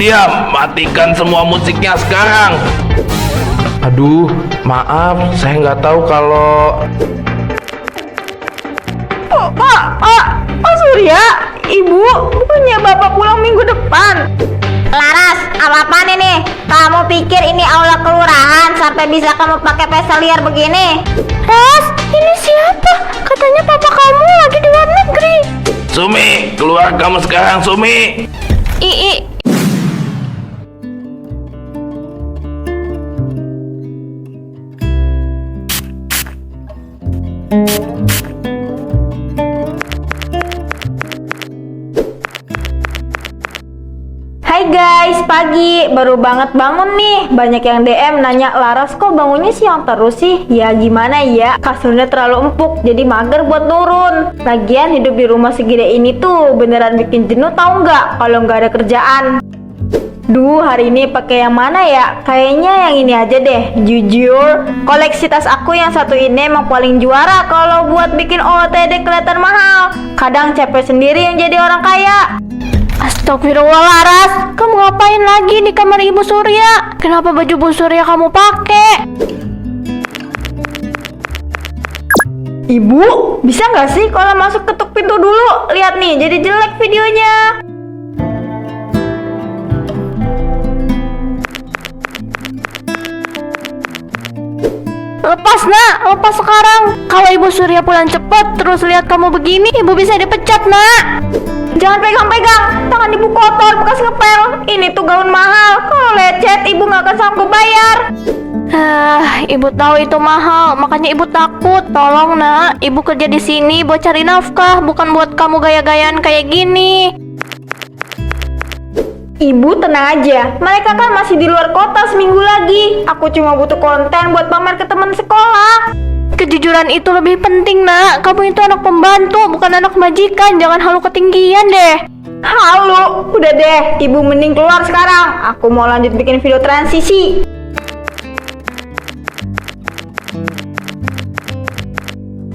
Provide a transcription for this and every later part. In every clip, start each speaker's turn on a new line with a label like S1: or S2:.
S1: Diam, matikan semua musiknya sekarang. Aduh, maaf, saya nggak tahu kalau...
S2: Pak Surya, Ibu, bukannya Bapak pulang minggu depan?
S3: Laras, apa-apaan ini? Kamu pikir ini aula kelurahan sampai bisa kamu pakai pesta liar begini?
S2: Ras, ini siapa? Katanya papa kamu lagi di luar negeri.
S1: Sumi, keluar kamu sekarang, Sumi.
S2: Hai guys, pagi, baru banget bangun nih. Banyak yang DM nanya, Laras kok bangunnya siang terus sih? Ya gimana ya, kasurnya terlalu empuk, jadi mager buat turun. Lagian hidup di rumah segede ini tuh beneran bikin jenuh tau nggak kalau nggak ada kerjaan. Duh, hari ini pakai yang mana ya? Kayaknya yang ini aja deh. Jujur, koleksi tas aku yang satu ini emang paling juara kalau buat bikin OOTD kelihatan mahal. Kadang capek sendiri yang jadi orang kaya. Astagfirullah Laras, kamu ngapain lagi di kamar Ibu Surya? Kenapa baju Bu Surya kamu pakai? Ibu, bisa nggak sih kalau masuk ketuk pintu dulu? Lihat nih, jadi jelek videonya. Lepas nak, lepas sekarang. Kalau Ibu Surya pulang cepat, terus lihat kamu begini, Ibu bisa dipecat nak. Jangan pegang-pegang, tangan Ibu kotor bekas ngepel. Ini tuh gaun mahal, kalau lecet Ibu nggak akan sanggup bayar. Ibu tahu itu mahal, makanya Ibu takut. Tolong nak, Ibu kerja di sini buat cari nafkah, bukan buat kamu gaya-gayaan kayak gini. Ibu tenang aja, mereka kan masih di luar kota seminggu lagi. Aku cuma butuh konten buat pamer ke teman sekolah. Kejujuran itu lebih penting nak. Kamu itu anak pembantu, bukan anak majikan. Jangan halu ketinggian deh. Halu, udah deh. Ibu mending keluar sekarang. Aku mau lanjut bikin video transisi.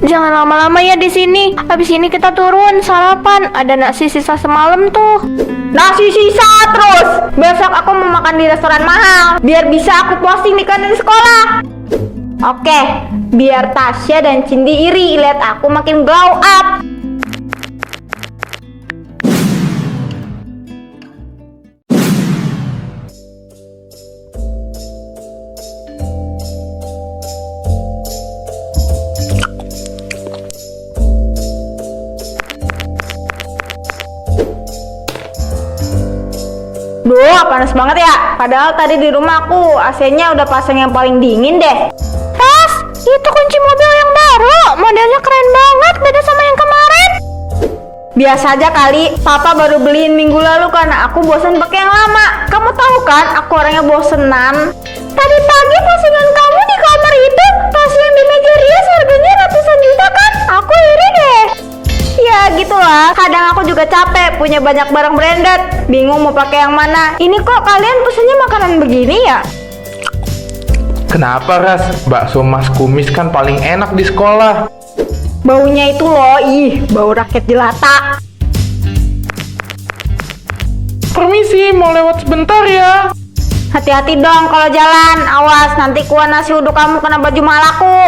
S2: Jangan lama-lama ya di sini. Habis ini kita turun sarapan. Ada nasi sisa semalam tuh. Nasi sisa terus. Besok aku mau makan di restoran mahal, biar bisa aku posting di kantin sekolah. Oke, biar Tasya dan Cindy iri lihat aku makin glow up. Duh, panas banget ya. Padahal tadi di rumah aku AC-nya udah pasang yang paling dingin deh. Tas, itu kunci mobil yang baru. Modelnya keren banget, beda sama yang kemarin. Biasa aja kali, Papa baru beliin minggu lalu karena aku bosan pakai yang lama. Kamu tahu kan, aku orangnya bosenan. Tadi pagi postingan kamu di kamar itu, tas yang di meja rias harganya ratusan juta kan? Aku iri deh. Ya gitulah, kadang aku juga capek punya banyak barang branded, bingung mau pakai yang mana. Ini kok kalian pesennya makanan begini ya?
S1: Kenapa, Ras? Bakso Mas Kumis kan paling enak di sekolah.
S2: Baunya itu loh, bau raket jelata.
S1: Permisi, mau lewat sebentar ya.
S2: Hati-hati dong kalau jalan, awas nanti kuah nasi uduk kamu kena baju malaku.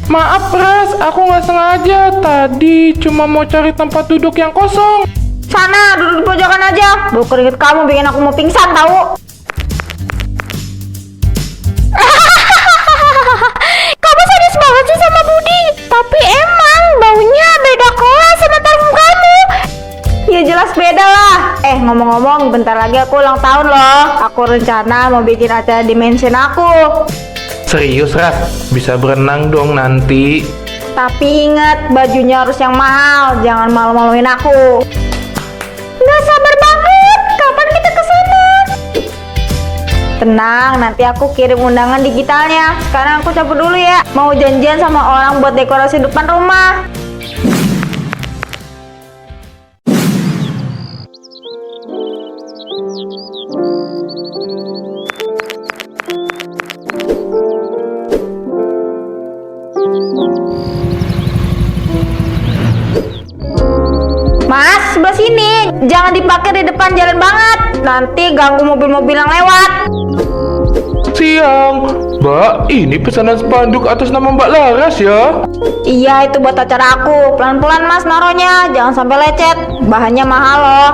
S1: Maaf, Ras, aku nggak sengaja. Tadi cuma mau cari tempat duduk yang kosong.
S2: Sana, duduk di pojokan aja. Bau keringet kamu bikin aku mau pingsan tahu. Kamu sadis banget sih sama Budi. Tapi emang baunya beda kelas sama parfum kamu. Ya jelas beda lah. Ngomong-ngomong, bentar lagi aku ulang tahun loh. Aku rencana mau bikin acara di mansion aku.
S1: Serius, Ras? Bisa berenang dong nanti.
S2: Tapi ingat, bajunya harus yang mahal. Jangan malu-maluin aku. Nggak sabar banget. Kapan kita kesana? Tenang, nanti aku kirim undangan digitalnya. Sekarang aku cabut dulu ya. Mau janjian sama orang buat dekorasi depan rumah. Mas, sebelah sini. Jangan dipakai di depan jalan banget. nanti ganggu mobil-mobil yang lewat.
S1: Siang, Mbak, ini pesanan spanduk atas nama Mbak Laras ya.
S2: Iya, itu buat acara aku. Pelan-pelan mas naronya, jangan sampai lecet. Bahannya mahal loh.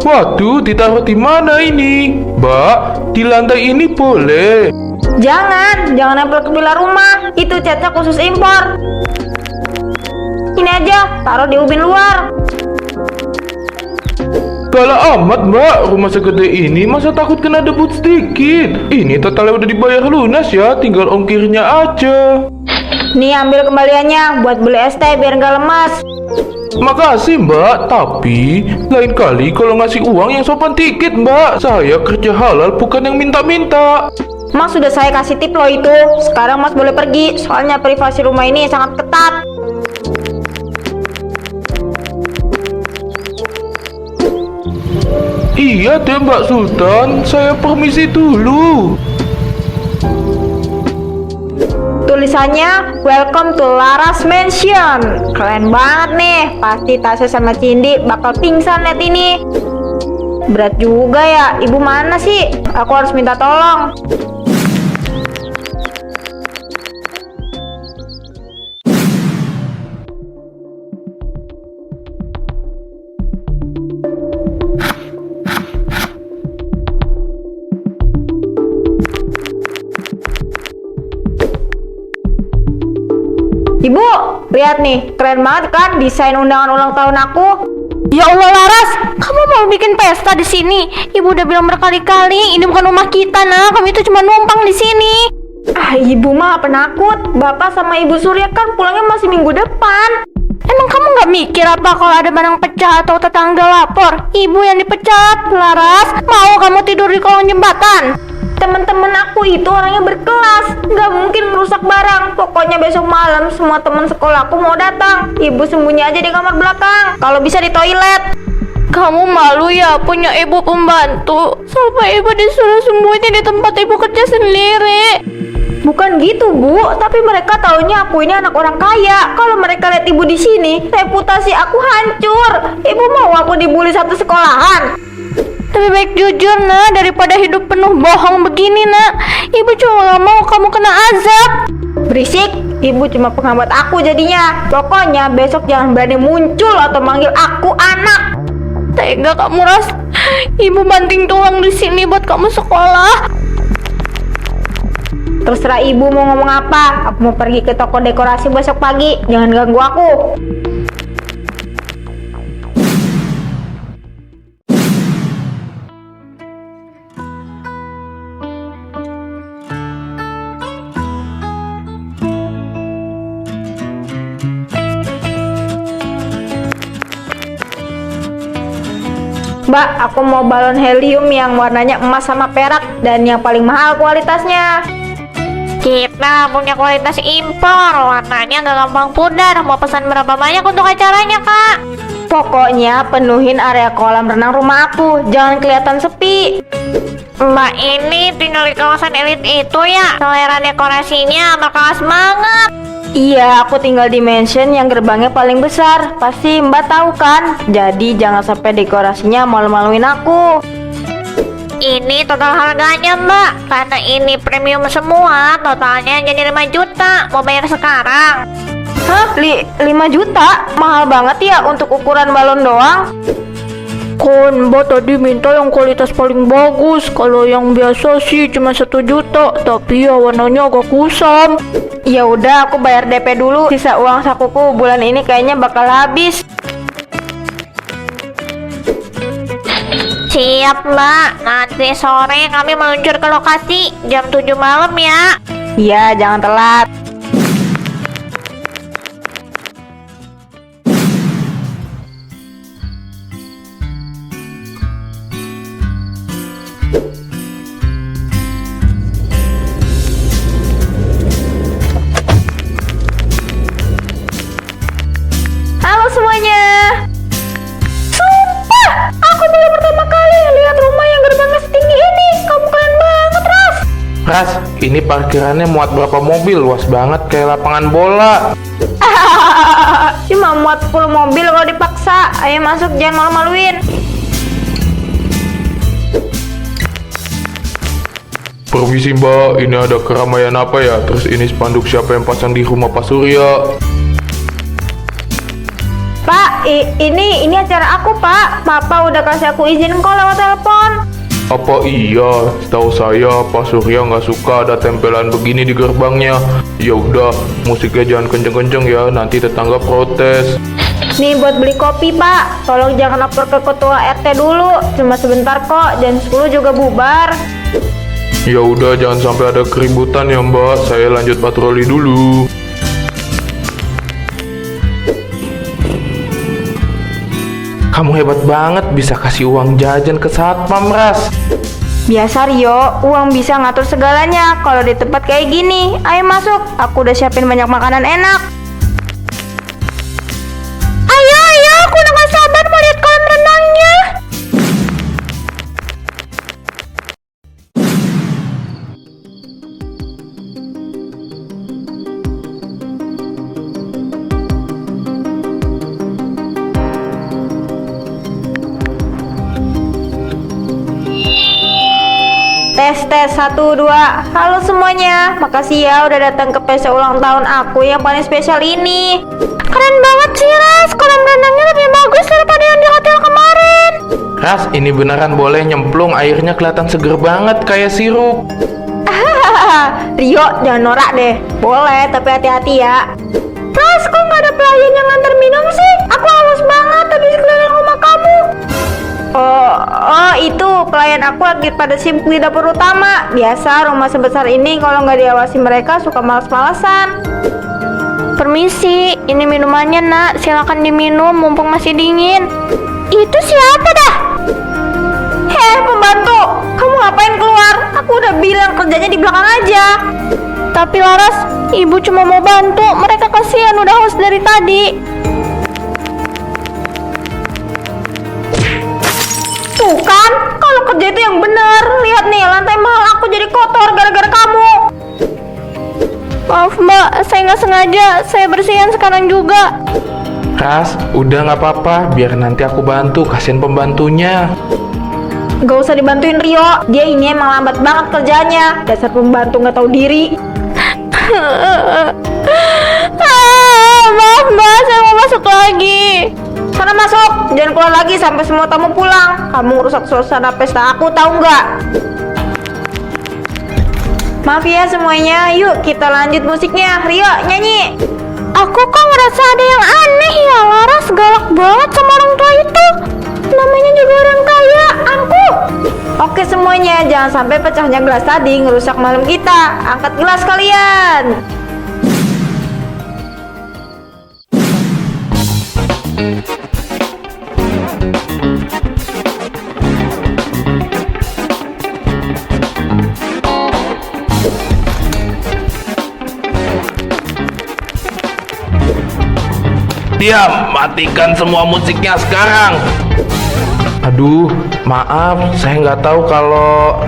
S1: Waduh, ditaruh di mana ini? Mbak, di lantai ini boleh.
S2: Jangan nempel ke pilar rumah. Itu catnya khusus impor. Ini aja, taruh di ubin luar.
S1: Galak amat Mbak, rumah segede ini masa takut kena debu sedikit. Ini totalnya udah dibayar lunas ya, tinggal ongkirnya aja.
S2: Nih ambil kembaliannya buat beli es teh biar nggak lemas.
S1: Makasih Mbak, tapi lain kali kalau ngasih uang yang sopan dikit Mbak. Saya kerja halal bukan yang minta-minta.
S2: Mas sudah saya kasih tip loh itu. Sekarang mas boleh pergi, soalnya privasi rumah ini sangat ketat.
S1: Iya deh Mbak Sultan, saya permisi dulu.
S2: Tulisannya Welcome to Laras Mansion. Keren banget nih. Pasti Tasya sama Cindy bakal pingsan liat ini. Berat juga ya. Ibu mana sih? Aku harus minta tolong. Ibu, lihat nih, keren banget kan desain undangan ulang tahun aku.
S3: Ya Allah Laras, kamu mau bikin pesta di sini? Ibu udah bilang berkali-kali, ini bukan rumah kita nah. Kami itu cuma numpang di sini.
S2: Ah, ibu mah penakut. Bapak sama ibu Surya kan pulangnya masih minggu depan.
S3: Emang kamu nggak mikir apa kalau ada barang pecah atau tetangga lapor? Ibu yang dipecat. Laras, mau kamu tidur di kolong jembatan?
S2: Temen-temen aku itu orangnya berkelas, nggak mungkin merusak barang. Pokoknya besok malam semua teman sekolah aku mau datang. Ibu sembunyi aja di kamar belakang, kalau bisa di toilet.
S3: Kamu malu ya punya ibu pembantu sampai ibu disuruh sembunyi di tempat ibu kerja sendiri.
S2: Bukan gitu bu, tapi mereka taunya aku ini anak orang kaya. Kalau mereka lihat ibu di sini, reputasi aku hancur. Ibu mau aku dibully satu sekolahan?
S3: Lebih baik jujur nak daripada hidup penuh bohong begini nak. Ibu cuma gak mau kamu kena azab.
S2: Berisik, ibu cuma penghambat aku jadinya. Pokoknya besok jangan berani muncul atau manggil aku anak.
S3: Tega kamu Ras. Ibu banting tulang di sini buat kamu sekolah.
S2: Terserah ibu mau ngomong apa. Aku mau pergi ke toko dekorasi besok pagi. Jangan ganggu aku. Mbak, aku mau balon helium yang warnanya emas sama perak dan yang paling mahal kualitasnya.
S3: Kita punya kualitas impor, warnanya gak gampang pudar. Mau pesan berapa banyak untuk acaranya kak?
S2: Pokoknya penuhin area kolam renang rumah aku, jangan kelihatan sepi.
S3: Mbak ini tinggal di kawasan elit itu ya? Selera dekorasinya berkelas banget.
S2: Iya, aku tinggal di mansion yang gerbangnya paling besar. Pasti mbak tahu kan? Jadi jangan sampai dekorasinya malu-maluin aku.
S3: Ini total harganya mbak. Karena ini premium semua, totalnya jadi 5 juta. Mau bayar sekarang?
S2: Hah? 5 juta? Mahal banget ya untuk ukuran balon doang.
S3: Kon, mbak tadi minta yang kualitas paling bagus. Kalau yang biasa sih cuma 1 juta, tapi ya warnanya agak kusam.
S2: Ya udah, aku bayar DP dulu. Sisa uang sakuku bulan ini kayaknya bakal habis.
S3: Siap mbak, nanti sore kami meluncur ke lokasi jam 7 malam ya.
S2: Iya, jangan telat. Halo semuanya. Sumpah, aku baru pertama kali lihat rumah yang gerbangnya setinggi ini. Kamu keren banget, Ras.
S1: Ras, ini parkirannya muat berapa mobil? Luas banget kayak lapangan bola.
S2: Cuma muat 10 mobil kalau dipaksa. maksa. Ayo masuk, jangan malu-maluin.
S1: Permisi mbak, ini ada keramaian apa ya? Terus ini spanduk siapa yang pasang di rumah Pak Surya?
S2: Pak, ini acara aku, Pak. Papa udah kasih aku izin kok lewat telepon.
S1: Apa iya? Setahu saya Pak Surya nggak suka ada tempelan begini di gerbangnya. Ya udah, musiknya jangan kenceng-kenceng ya, nanti tetangga protes.
S2: Nih buat beli kopi, Pak. Tolong jangan lapor ke ketua RT dulu. Cuma sebentar kok, jam 10 juga bubar.
S1: Ya udah, jangan sampai ada keributan ya mbak. Saya lanjut patroli dulu. Kamu hebat banget bisa kasih uang jajan ke satpam, Ras.
S2: Biasa Rio, uang bisa ngatur segalanya kalau di tempat kayak gini. Ayo masuk, aku udah siapin banyak makanan enak. Ayo, aku udah gak sabar mau lihat kolam renangnya. Tes 1, 2. Halo semuanya, makasih ya udah datang ke pesta ulang tahun aku yang paling spesial ini. Keren banget sih Ras, kolam renangnya lebih bagus daripada yang di hotel kemarin.
S1: Ras, ini beneran boleh nyemplung, airnya kelihatan seger banget kayak sirup.
S2: Rio, jangan norak deh. Boleh, tapi hati-hati ya. Ras, kok nggak ada pelayan yang nganter minum sih? Aku haus banget habis keliling rumah kamu. Oh, itu pelayan aku lagi pada sibuk di dapur utama. Biasa rumah sebesar ini kalau nggak diawasi mereka suka malas-malasan. Permisi, ini minumannya nak, silakan diminum mumpung masih dingin. Itu siapa dah? Pembantu, kamu ngapain keluar? Aku udah bilang kerjanya di belakang aja. Tapi Laras, ibu cuma mau bantu, mereka kasihan udah haus dari tadi. Tuh kan, kalau kerja itu yang benar. Lihat nih, lantai mahal aku jadi kotor gara-gara kamu. Maaf mbak, saya nggak sengaja. Saya bersihin sekarang juga.
S1: Ras, udah nggak apa-apa, biar nanti aku bantu, kasihin pembantunya.
S2: Gak usah dibantuin Rio, dia ini emang lambat banget kerjanya. Dasar pembantu nggak tahu diri. Maaf mbak, saya mau masuk lagi. Sana masuk, jangan keluar lagi sampai semua tamu pulang. Kamu rusak suasana pesta aku, tahu nggak? Maaf ya semuanya, yuk kita lanjut musiknya. Rio, nyanyi. Aku kok ngerasa ada yang aneh ya, Laras galak banget sama orang tua itu. Namanya juga orang kaya, aku. Oke semuanya, jangan sampai pecahnya gelas tadi ngerusak malam kita. Angkat gelas kalian.
S1: Diam, matikan semua musiknya sekarang. Aduh, maaf, saya nggak tahu kalau...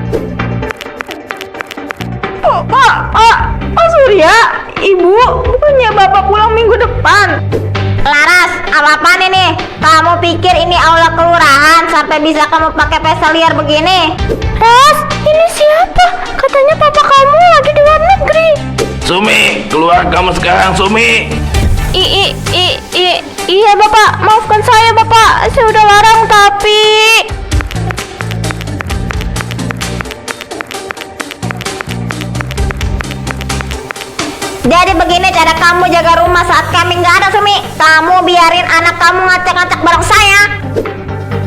S2: Pak Surya, Ibu, bukannya Bapak pulang minggu depan? Laras, apa-apaan ini? Kamu pikir ini aula kelurahan sampai bisa kamu pakai pesta liar begini? Ras, ini siapa? Katanya papa kamu lagi di luar negeri.
S1: Sumi, keluar kamu sekarang, Sumi.
S2: Iya Bapak, maafkan saya Bapak. Saya udah larang tapi... Jadi begini cara kamu jaga rumah saat kami nggak ada, Sumi. Kamu biarin anak kamu ngacak-ngacak bareng saya.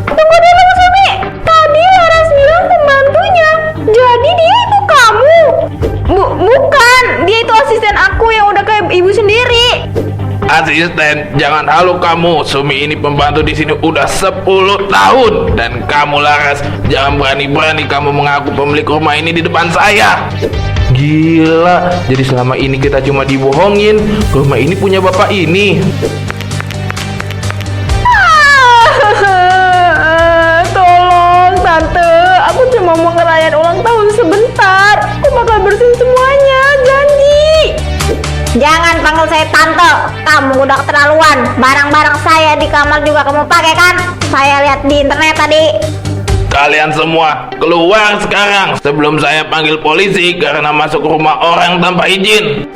S2: Tunggu dulu, Sumi. Tadi Laras bilang pembantunya. Jadi dia itu kamu? Bukan. Dia itu asisten aku yang udah kayak ibu sendiri.
S1: Asisten, jangan halu kamu. Sumi ini pembantu di sini udah 10 tahun. Dan kamu Laras, jangan berani-berani kamu mengaku pemilik rumah ini di depan saya. Gila, jadi selama ini kita cuma dibohongin. Rumah ini punya bapak ini.
S2: Tolong Tante, aku cuma mau ngerayain ulang tahun sebentar. Aku bakal bersihin semuanya, janji. Jangan panggil saya Tante, kamu udah keterlaluan. Barang-barang saya di kamar juga kamu pakai kan? Saya lihat di internet tadi.
S1: Kalian semua keluar sekarang sebelum saya panggil polisi karena masuk rumah orang tanpa izin.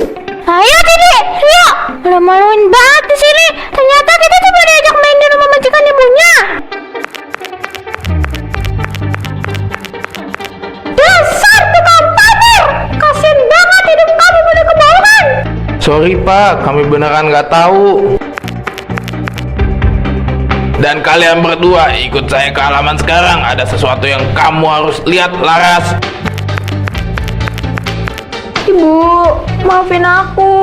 S3: Ayo Dede, Rio, malu-maluin banget di sini. Ternyata kita cuma diajak main di rumah majikan ibunya. Dasar tukang pamer, kasian banget hidup kamu pada kebauan.
S1: Sorry pak, kami beneran nggak tahu. Dan kalian berdua ikut saya ke halaman sekarang. Ada sesuatu yang kamu harus lihat, Laras.
S2: Ibu, maafin aku.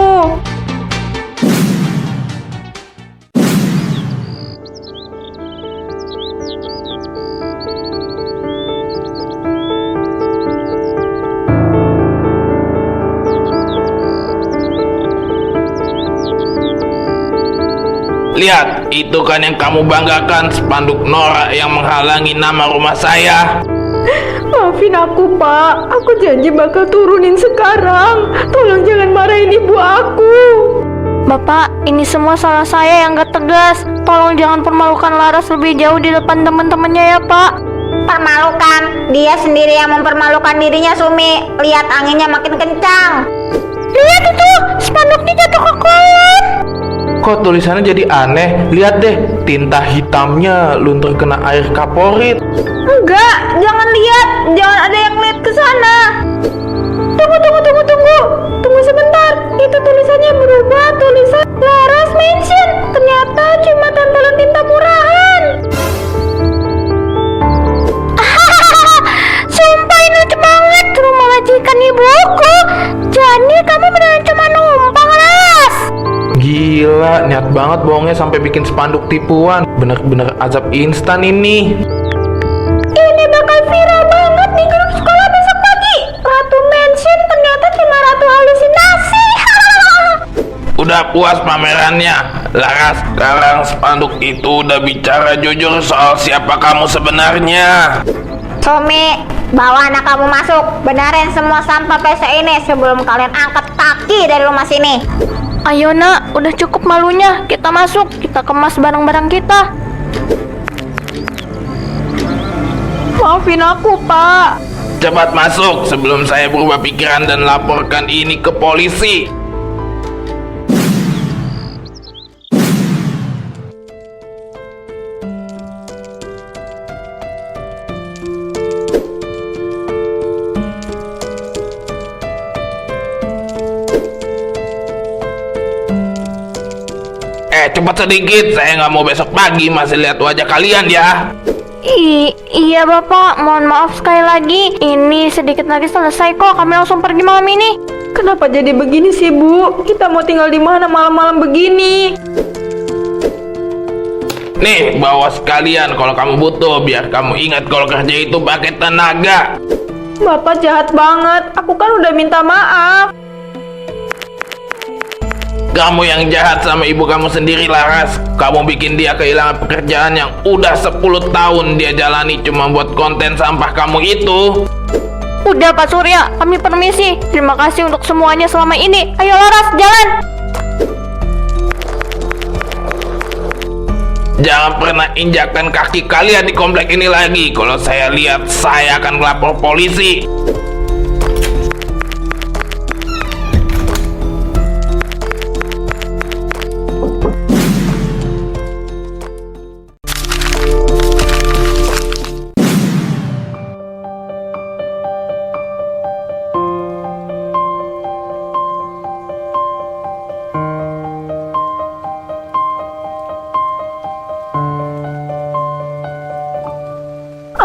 S1: Lihat, itu kan yang kamu banggakan, spanduk norak yang menghalangi nama rumah saya.
S2: Maafin aku, Pak. Aku janji bakal turunin sekarang. Tolong jangan marahin ibu aku.
S3: Bapak, ini semua salah saya yang gak tegas. Tolong jangan permalukan Laras lebih jauh di depan teman-temannya ya Pak.
S2: Permalukan? Dia sendiri yang mempermalukan dirinya, Sumi. Lihat anginnya makin kencang.
S3: Lihat itu, spanduknya jatuh ke kolam.
S1: Kok tulisannya jadi aneh? Lihat deh, tinta hitamnya luntur kena air kaporit.
S2: Enggak, jangan lihat. Jangan ada yang lihat ke sana. Tunggu sebentar. Itu tulisannya berubah. Tulisan Laras Mansion. Ternyata cuma tempelan tinta murahan.
S3: Sumpah ini lucu banget, rumah majikan ibuku. Jadi kamu beneran cuma numpang, Las.
S1: Gila, niat banget bohongnya sampai bikin spanduk tipuan. Bener-bener azab instan ini.
S2: Ini bakal viral banget di grup sekolah besok pagi. Ratu Mansion ternyata cuma ratu halusinasi.
S1: Udah puas pamerannya, Laras. Sekarang spanduk itu udah bicara jujur soal siapa kamu sebenarnya.
S2: Sumi, bawa anak kamu masuk. Benerin semua sampah PC ini sebelum kalian angkat kaki dari rumah sini.
S3: Ayo nak, udah cukup malunya. Kita masuk, kita kemas barang-barang kita.
S2: Maafin aku, Pak.
S1: Cepat masuk sebelum saya berubah pikiran dan laporkan ini ke polisi. Cepat sedikit, saya nggak mau besok pagi masih lihat wajah kalian ya.
S3: Iya Bapak, mohon maaf sekali lagi. Ini sedikit lagi selesai kok, kami langsung pergi malam ini.
S2: Kenapa jadi begini sih, Bu? Kita mau tinggal di mana malam-malam begini?
S1: Nih, bawa sekalian kalau kamu butuh, biar kamu ingat kalau kerja itu pakai tenaga.
S2: Bapak jahat banget, aku kan udah minta maaf.
S1: Kamu yang jahat sama ibu kamu sendiri, Laras. Kamu bikin dia kehilangan pekerjaan yang udah 10 tahun dia jalani cuma buat konten sampah kamu itu.
S3: Udah Pak Surya, kami permisi. Terima kasih untuk semuanya selama ini. Ayo Laras, jalan.
S1: Jangan pernah injakkan kaki kalian di komplek ini lagi. Kalau saya lihat, saya akan lapor polisi.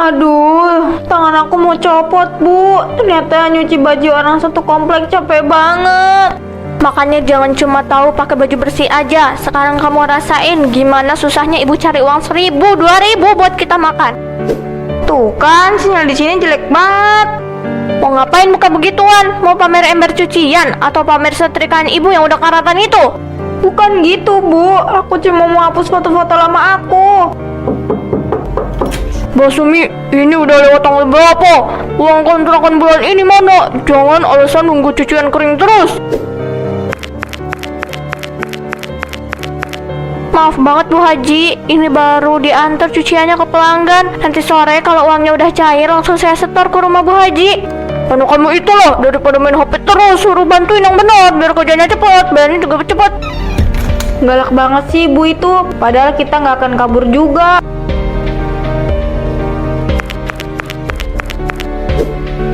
S2: Aduh, tangan aku mau copot, Bu. Ternyata nyuci baju orang satu komplek capek banget.
S3: Makanya jangan cuma tahu pakai baju bersih aja. Sekarang kamu rasain gimana susahnya ibu cari uang 1.000, 2.000 buat kita makan.
S2: Tuh kan, sinyal di sini jelek banget.
S3: Mau ngapain buka begituan? Mau pamer ember cucian atau pamer setrikaan ibu yang udah karatan itu?
S2: Bukan gitu, Bu. Aku cuma mau hapus foto-foto lama aku.
S3: Mbak Sumi, ini udah lewat tanggal berapa? Uang kontrakan bulan ini mana? Jangan alasan nunggu cucian kering terus.
S2: Maaf banget Bu Haji,
S3: Ini baru diantar cuciannya ke pelanggan. Nanti sore kalau uangnya udah cair langsung saya setor ke rumah Bu Haji. Anu kamu itu loh, daripada main HP terus, suruh bantuin yang benar biar kerjanya cepet, bayarnya juga cepet.
S2: Galak banget sih ibu itu, padahal kita nggak akan kabur juga.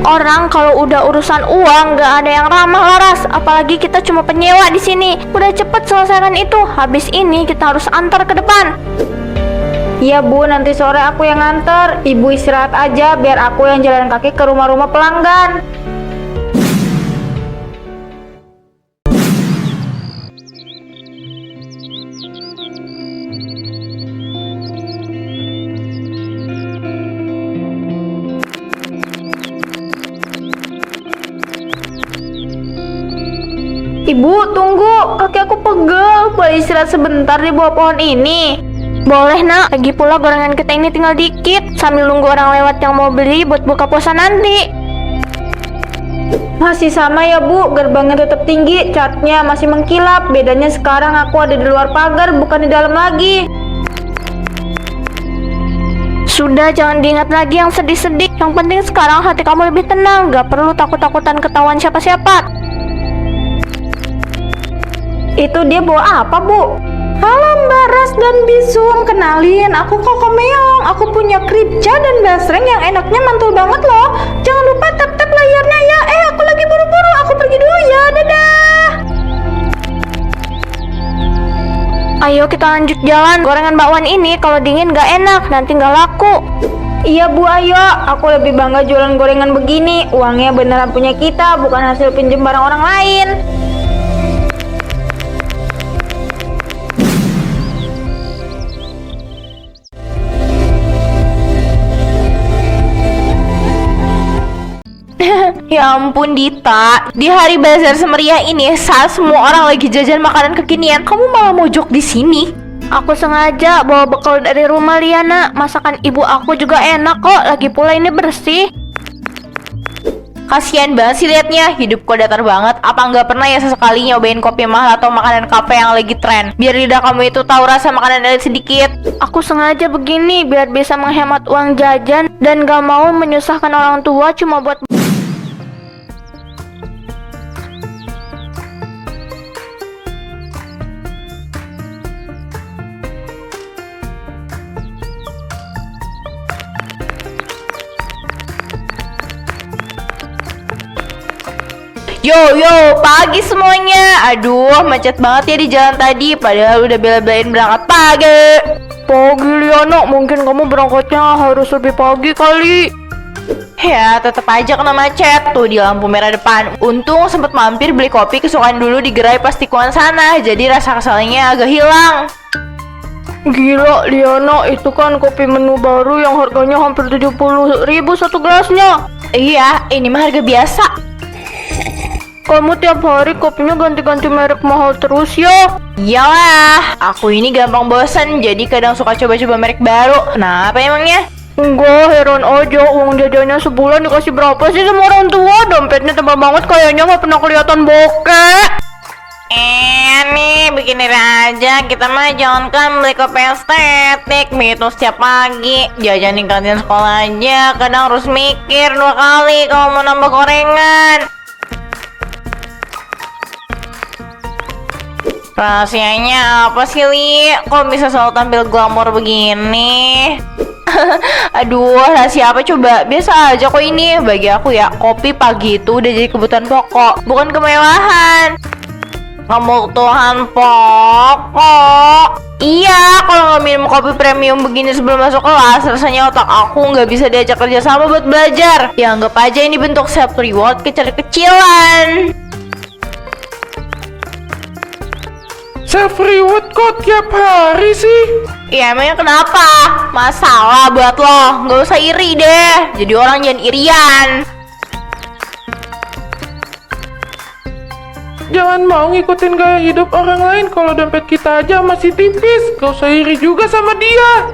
S3: Orang kalau udah urusan uang nggak ada yang ramah Laras, apalagi kita cuma penyewa di sini. Udah cepet selesaikan itu, habis ini kita harus antar ke depan.
S2: Iya Bu, nanti sore aku yang nganter. Ibu istirahat aja biar aku yang jalan kaki ke rumah-rumah pelanggan. Ibu, tunggu. Kaki aku pegel. Boleh istirahat sebentar di bawah pohon ini?
S3: Boleh nak, lagi pula gorengan kita ini tinggal dikit. Sambil nunggu orang lewat yang mau beli buat buka puasa nanti.
S2: Masih sama ya Bu, gerbangnya tetap tinggi, catnya masih mengkilap. Bedanya sekarang aku ada di luar pagar, bukan di dalam lagi.
S3: Sudah, jangan diingat lagi yang sedih-sedih. Yang penting sekarang hati kamu lebih tenang. Gak perlu takut-takutan ketahuan siapa-siapa.
S2: Itu dia bawa apa Bu? Halo Mbak Ras dan Bisum, kenalin aku Koko Meong. Aku punya kripca dan basreng yang enaknya mantul banget loh. Jangan lupa tap-tap layarnya ya. Aku lagi buru-buru, aku pergi dulu ya. Dadah.
S3: Ayo kita lanjut jalan. Gorengan bakwan ini kalau dingin gak enak, nanti gak laku.
S2: Iya Bu, ayo. Aku lebih bangga jualan gorengan begini. Uangnya beneran punya kita, bukan hasil pinjem barang orang lain.
S3: Ya ampun Dita, di hari bazar semeriah ini saat semua orang lagi jajan makanan kekinian, kamu malah mojok di sini. Aku sengaja bawa bekal dari rumah Liana. Masakan ibu aku juga enak kok, lagi pula ini bersih. Kasian banget sih liatnya, hidup kok datar banget. Apa nggak pernah ya sesekali nyobain kopi mahal atau makanan kafe yang lagi tren, biar lidah kamu itu tahu rasa makanan elit sedikit. Aku sengaja begini biar bisa menghemat uang jajan dan gak mau menyusahkan orang tua cuma buat Yo, pagi semuanya. Aduh, macet banget ya di jalan tadi. Padahal udah bela-belain berangkat pagi. Pagi Liana, mungkin kamu berangkatnya harus lebih pagi kali. Ya, tetep aja kena macet. Tuh di lampu merah depan. Untung sempet mampir beli kopi kesukaan dulu di gerai pas tikungan sana. Jadi rasa kesalnya agak hilang. Gila Liana, itu kan kopi menu baru yang harganya hampir 70.000 satu gelasnya. Iya, ini mah harga biasa. Kamu tiap hari kopinya ganti-ganti merek mahal terus ya? Iyalah, aku ini gampang bosan, jadi kadang suka coba-coba merek baru. Kenapa emangnya? Enggak, heran aja, uang jajannya sebulan dikasih berapa sih sama orang tua? Dompetnya tebal banget, kayaknya nggak pernah kelihatan bokeh. Nih, begini aja, kita mah jangankan beli kopi estetik, itu setiap pagi. Jajan di kantin sekolah aja, kadang harus mikir 2 kali kalau mau nambah gorengan. Rahasianya apa sih Li? Kok bisa selalu tampil glamor begini? Aduh, rahasia apa coba? Biasa aja kok ini. Bagi aku ya, kopi pagi itu udah jadi kebutuhan pokok, bukan kemewahan. Kebutuhan pokok. Iya, kalau nggak minum kopi premium begini sebelum masuk kelas, rasanya otak aku nggak bisa diajak kerja sama buat belajar. Ya anggap aja ini bentuk self reward kecil-kecilan.
S1: Self reward kok tiap hari sih?
S3: Ya emangnya kenapa? Masalah buat lo, nggak usah iri deh. Jadi orang jangan irian.
S1: Jangan mau ngikutin gaya hidup orang lain kalau dompet kita aja masih tipis. Gak usah iri juga sama dia.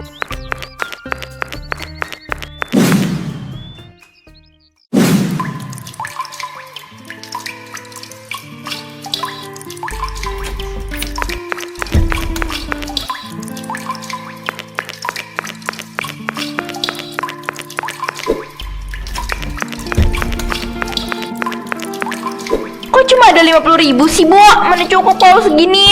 S3: ada 50.000 sih, Bu? Mana cukup kalau segini?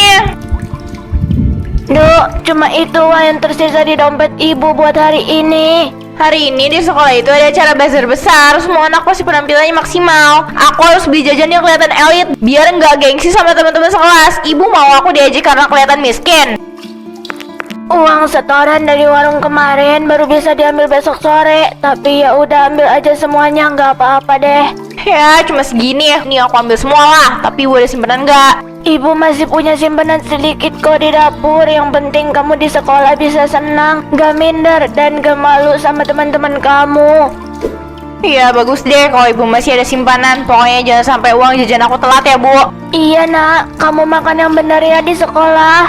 S4: Duk, cuma itu yang tersisa di dompet ibu buat hari ini.
S3: Hari ini di sekolah itu ada acara bazar besar. Semua anak pasti penampilannya maksimal. Aku harus beli jajan yang kelihatan elit biar nggak gengsi sama teman-teman sekelas. Ibu mau aku diajak karena kelihatan miskin.
S4: Uang setoran dari warung kemarin baru bisa diambil besok sore. Tapi ya udah, ambil aja semuanya, nggak apa-apa deh.
S3: Ya, cuma segini ya. Nih aku ambil semua lah. Tapi ibu ada simpanan nggak?
S4: Ibu masih punya simpanan sedikit kok di dapur. Yang penting kamu di sekolah bisa senang, gak minder, dan gak malu sama teman-teman kamu.
S3: Iya, bagus deh kalau ibu masih ada simpanan. Pokoknya jangan sampai uang jajan aku telat ya, Bu.
S4: Iya nak, kamu makan yang benar ya di sekolah.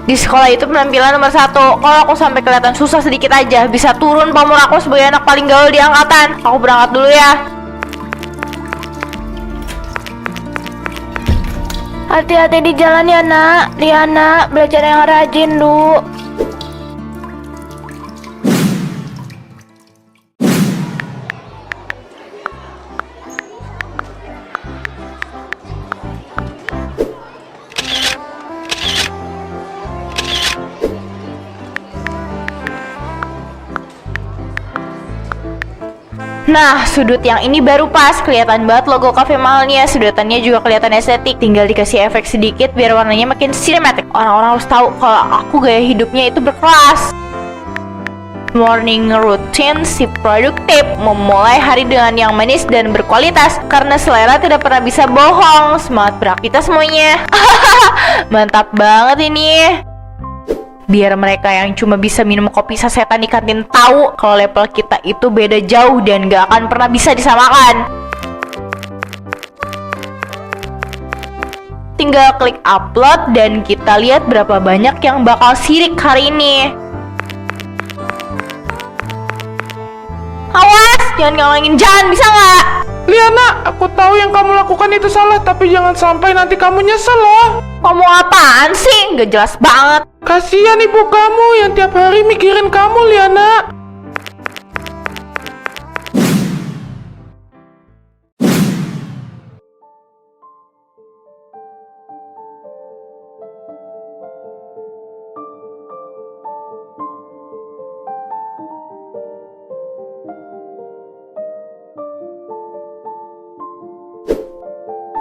S3: Di sekolah itu penampilan nomor 1. Kalau aku sampai kelihatan susah sedikit aja, bisa turun pamor aku sebagai anak paling gaul di angkatan. Aku berangkat dulu ya.
S4: Hati-hati di jalan ya nak. Liana, belajar yang rajin Du.
S3: Nah, sudut yang ini baru pas. Kelihatan banget logo cafe mahalnya. Sudutannya juga kelihatan estetik. Tinggal dikasih efek sedikit biar warnanya makin cinematic. Orang-orang harus tahu kalau aku gaya hidupnya itu berkelas. Morning routine si produktif. Memulai hari dengan yang manis dan berkualitas. Karena selera tidak pernah bisa bohong. Semangat beraktivitas semuanya. Mantap banget ini. Biar mereka yang cuma bisa minum kopi sasetan di kantin tahu kalau level kita itu beda jauh dan gak akan pernah bisa disamakan. Tinggal klik upload dan kita lihat berapa banyak yang bakal sirik hari ini. Awas, jangan ngalangin Jan, bisa nggak?
S1: Liana, aku tahu yang kamu lakukan itu salah, tapi jangan sampai nanti kamu nyesel loh.
S3: Ngomong apaan sih? Gak jelas banget.
S1: Kasihan ibu kamu yang tiap hari mikirin kamu, Liana.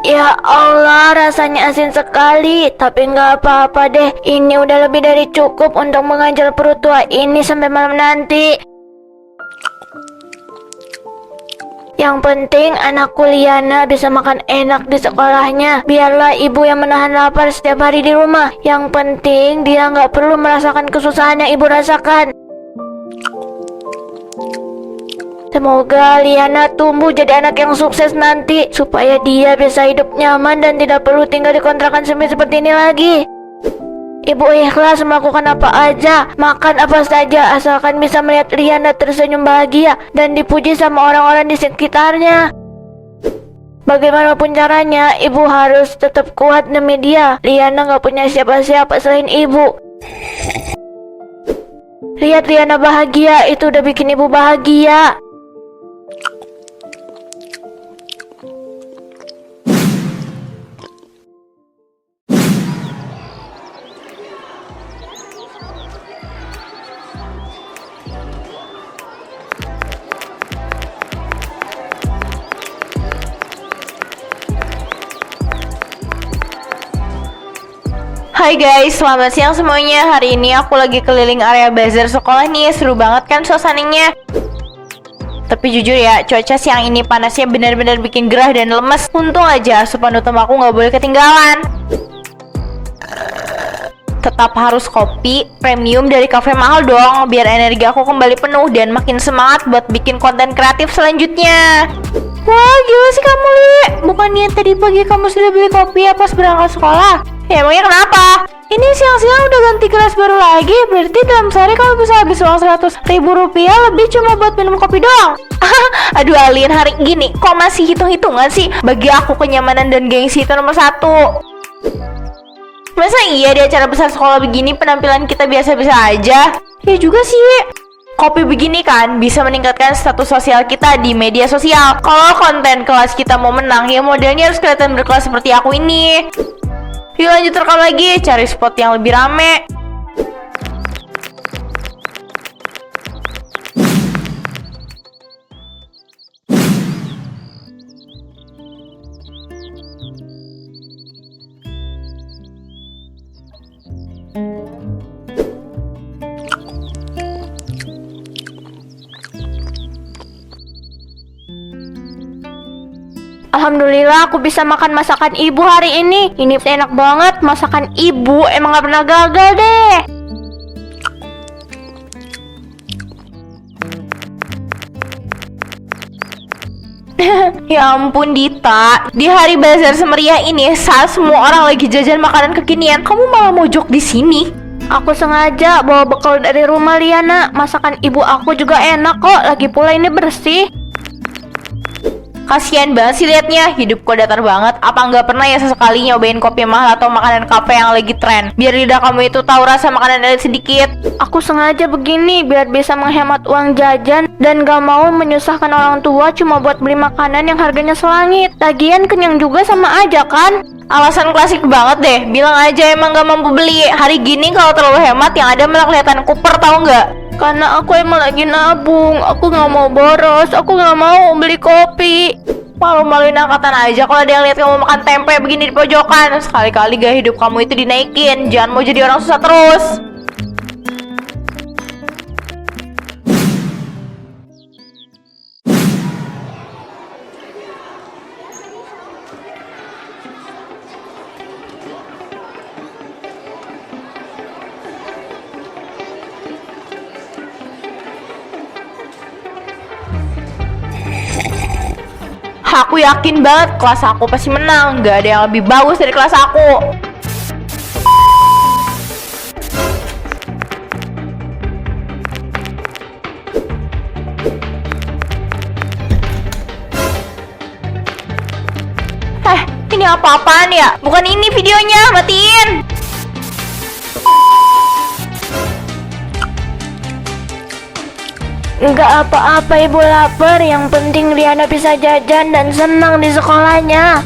S4: Ya Allah, rasanya asin sekali. Tapi nggak apa-apa deh. Ini udah lebih dari cukup untuk mengganjal perut tua ini sampai malam nanti. Yang penting anakku Liana bisa makan enak di sekolahnya. Biarlah ibu yang menahan lapar setiap hari di rumah. Yang penting dia nggak perlu merasakan kesusahan yang ibu rasakan. Semoga Liana tumbuh jadi anak yang sukses nanti, supaya dia bisa hidup nyaman dan tidak perlu tinggal di kontrakan sempit seperti ini lagi. Ibu ikhlas melakukan apa aja, makan apa saja, asalkan bisa melihat Liana tersenyum bahagia dan dipuji sama orang-orang di sekitarnya. Bagaimanapun caranya, ibu harus tetap kuat demi dia. Liana gak punya siapa-siapa selain ibu. Lihat Liana bahagia, itu udah bikin ibu bahagia.
S3: Hai guys, selamat siang semuanya. Hari ini aku lagi keliling area bazar sekolah nih. Seru banget kan suasananya. Tapi jujur ya, cuaca siang ini panasnya benar-benar bikin gerah dan lemes. Untung aja asupan utama aku nggak boleh ketinggalan. Tetap harus kopi premium dari cafe mahal dong, biar energi aku kembali penuh dan makin semangat buat bikin konten kreatif selanjutnya. Wah, gila sih kamu, Li. Bukannya tadi pagi kamu sudah beli kopi ya pas berangkat sekolah? Ya emangnya kenapa? Ini siang-siang udah ganti gelas baru lagi. Berarti dalam sehari kamu bisa habis uang 100.000 rupiah lebih cuma buat minum kopi doang. Aduh Alin, hari gini kok masih hitung-hitungan sih? Bagi aku kenyamanan dan gengsi itu nomor 1. Masa iya di acara besar sekolah begini penampilan kita biasa-biasa aja? Ya juga sih. Kopi begini kan bisa meningkatkan status sosial kita di media sosial. Kalau konten kelas kita mau menang, ya modelnya harus kelihatan berkelas seperti aku ini. Yuk lanjut rekam lagi, cari spot yang lebih rame.
S4: Alhamdulillah aku bisa makan masakan ibu hari ini. Ini enak banget, masakan ibu emang gak pernah gagal deh.
S3: Ya ampun Dita, di hari bazar semeriah ini saat semua orang lagi jajan makanan kekinian, kamu malah mojok di sini.
S4: Aku sengaja bawa bekal dari rumah Liana. Masakan ibu aku juga enak kok, lagi pula ini bersih.
S3: Kasian banget sih liatnya, hidup kok datar banget. Apa nggak pernah ya sesekali nyobain kopi mahal atau makanan kafe yang lagi tren, biar lidah kamu itu tahu rasa makanan elit sedikit.
S4: Aku sengaja begini biar bisa menghemat uang jajan dan gak mau menyusahkan orang tua cuma buat beli makanan yang harganya selangit. Lagian kenyang juga sama aja kan?
S3: Alasan klasik banget deh, bilang aja emang gak mampu beli. Hari gini kalau terlalu hemat yang ada malah kelihatan kuper, tahu nggak?
S4: Karena aku emang lagi nabung, aku gak mau boros, aku gak mau beli kopi.
S3: Malu-maluin angkatan aja kalau ada yang lihat kamu makan tempe begini di pojokan. Sekali-kali gaya hidup kamu itu dinaikin, jangan mau jadi orang susah terus. Aku yakin banget kelas aku pasti menang. Gak ada yang lebih bagus dari kelas aku. Ini apa-apaan ya? Bukan ini videonya, matiin.
S4: Enggak apa-apa ibu lapar, yang penting Liana bisa jajan dan senang di sekolahnya.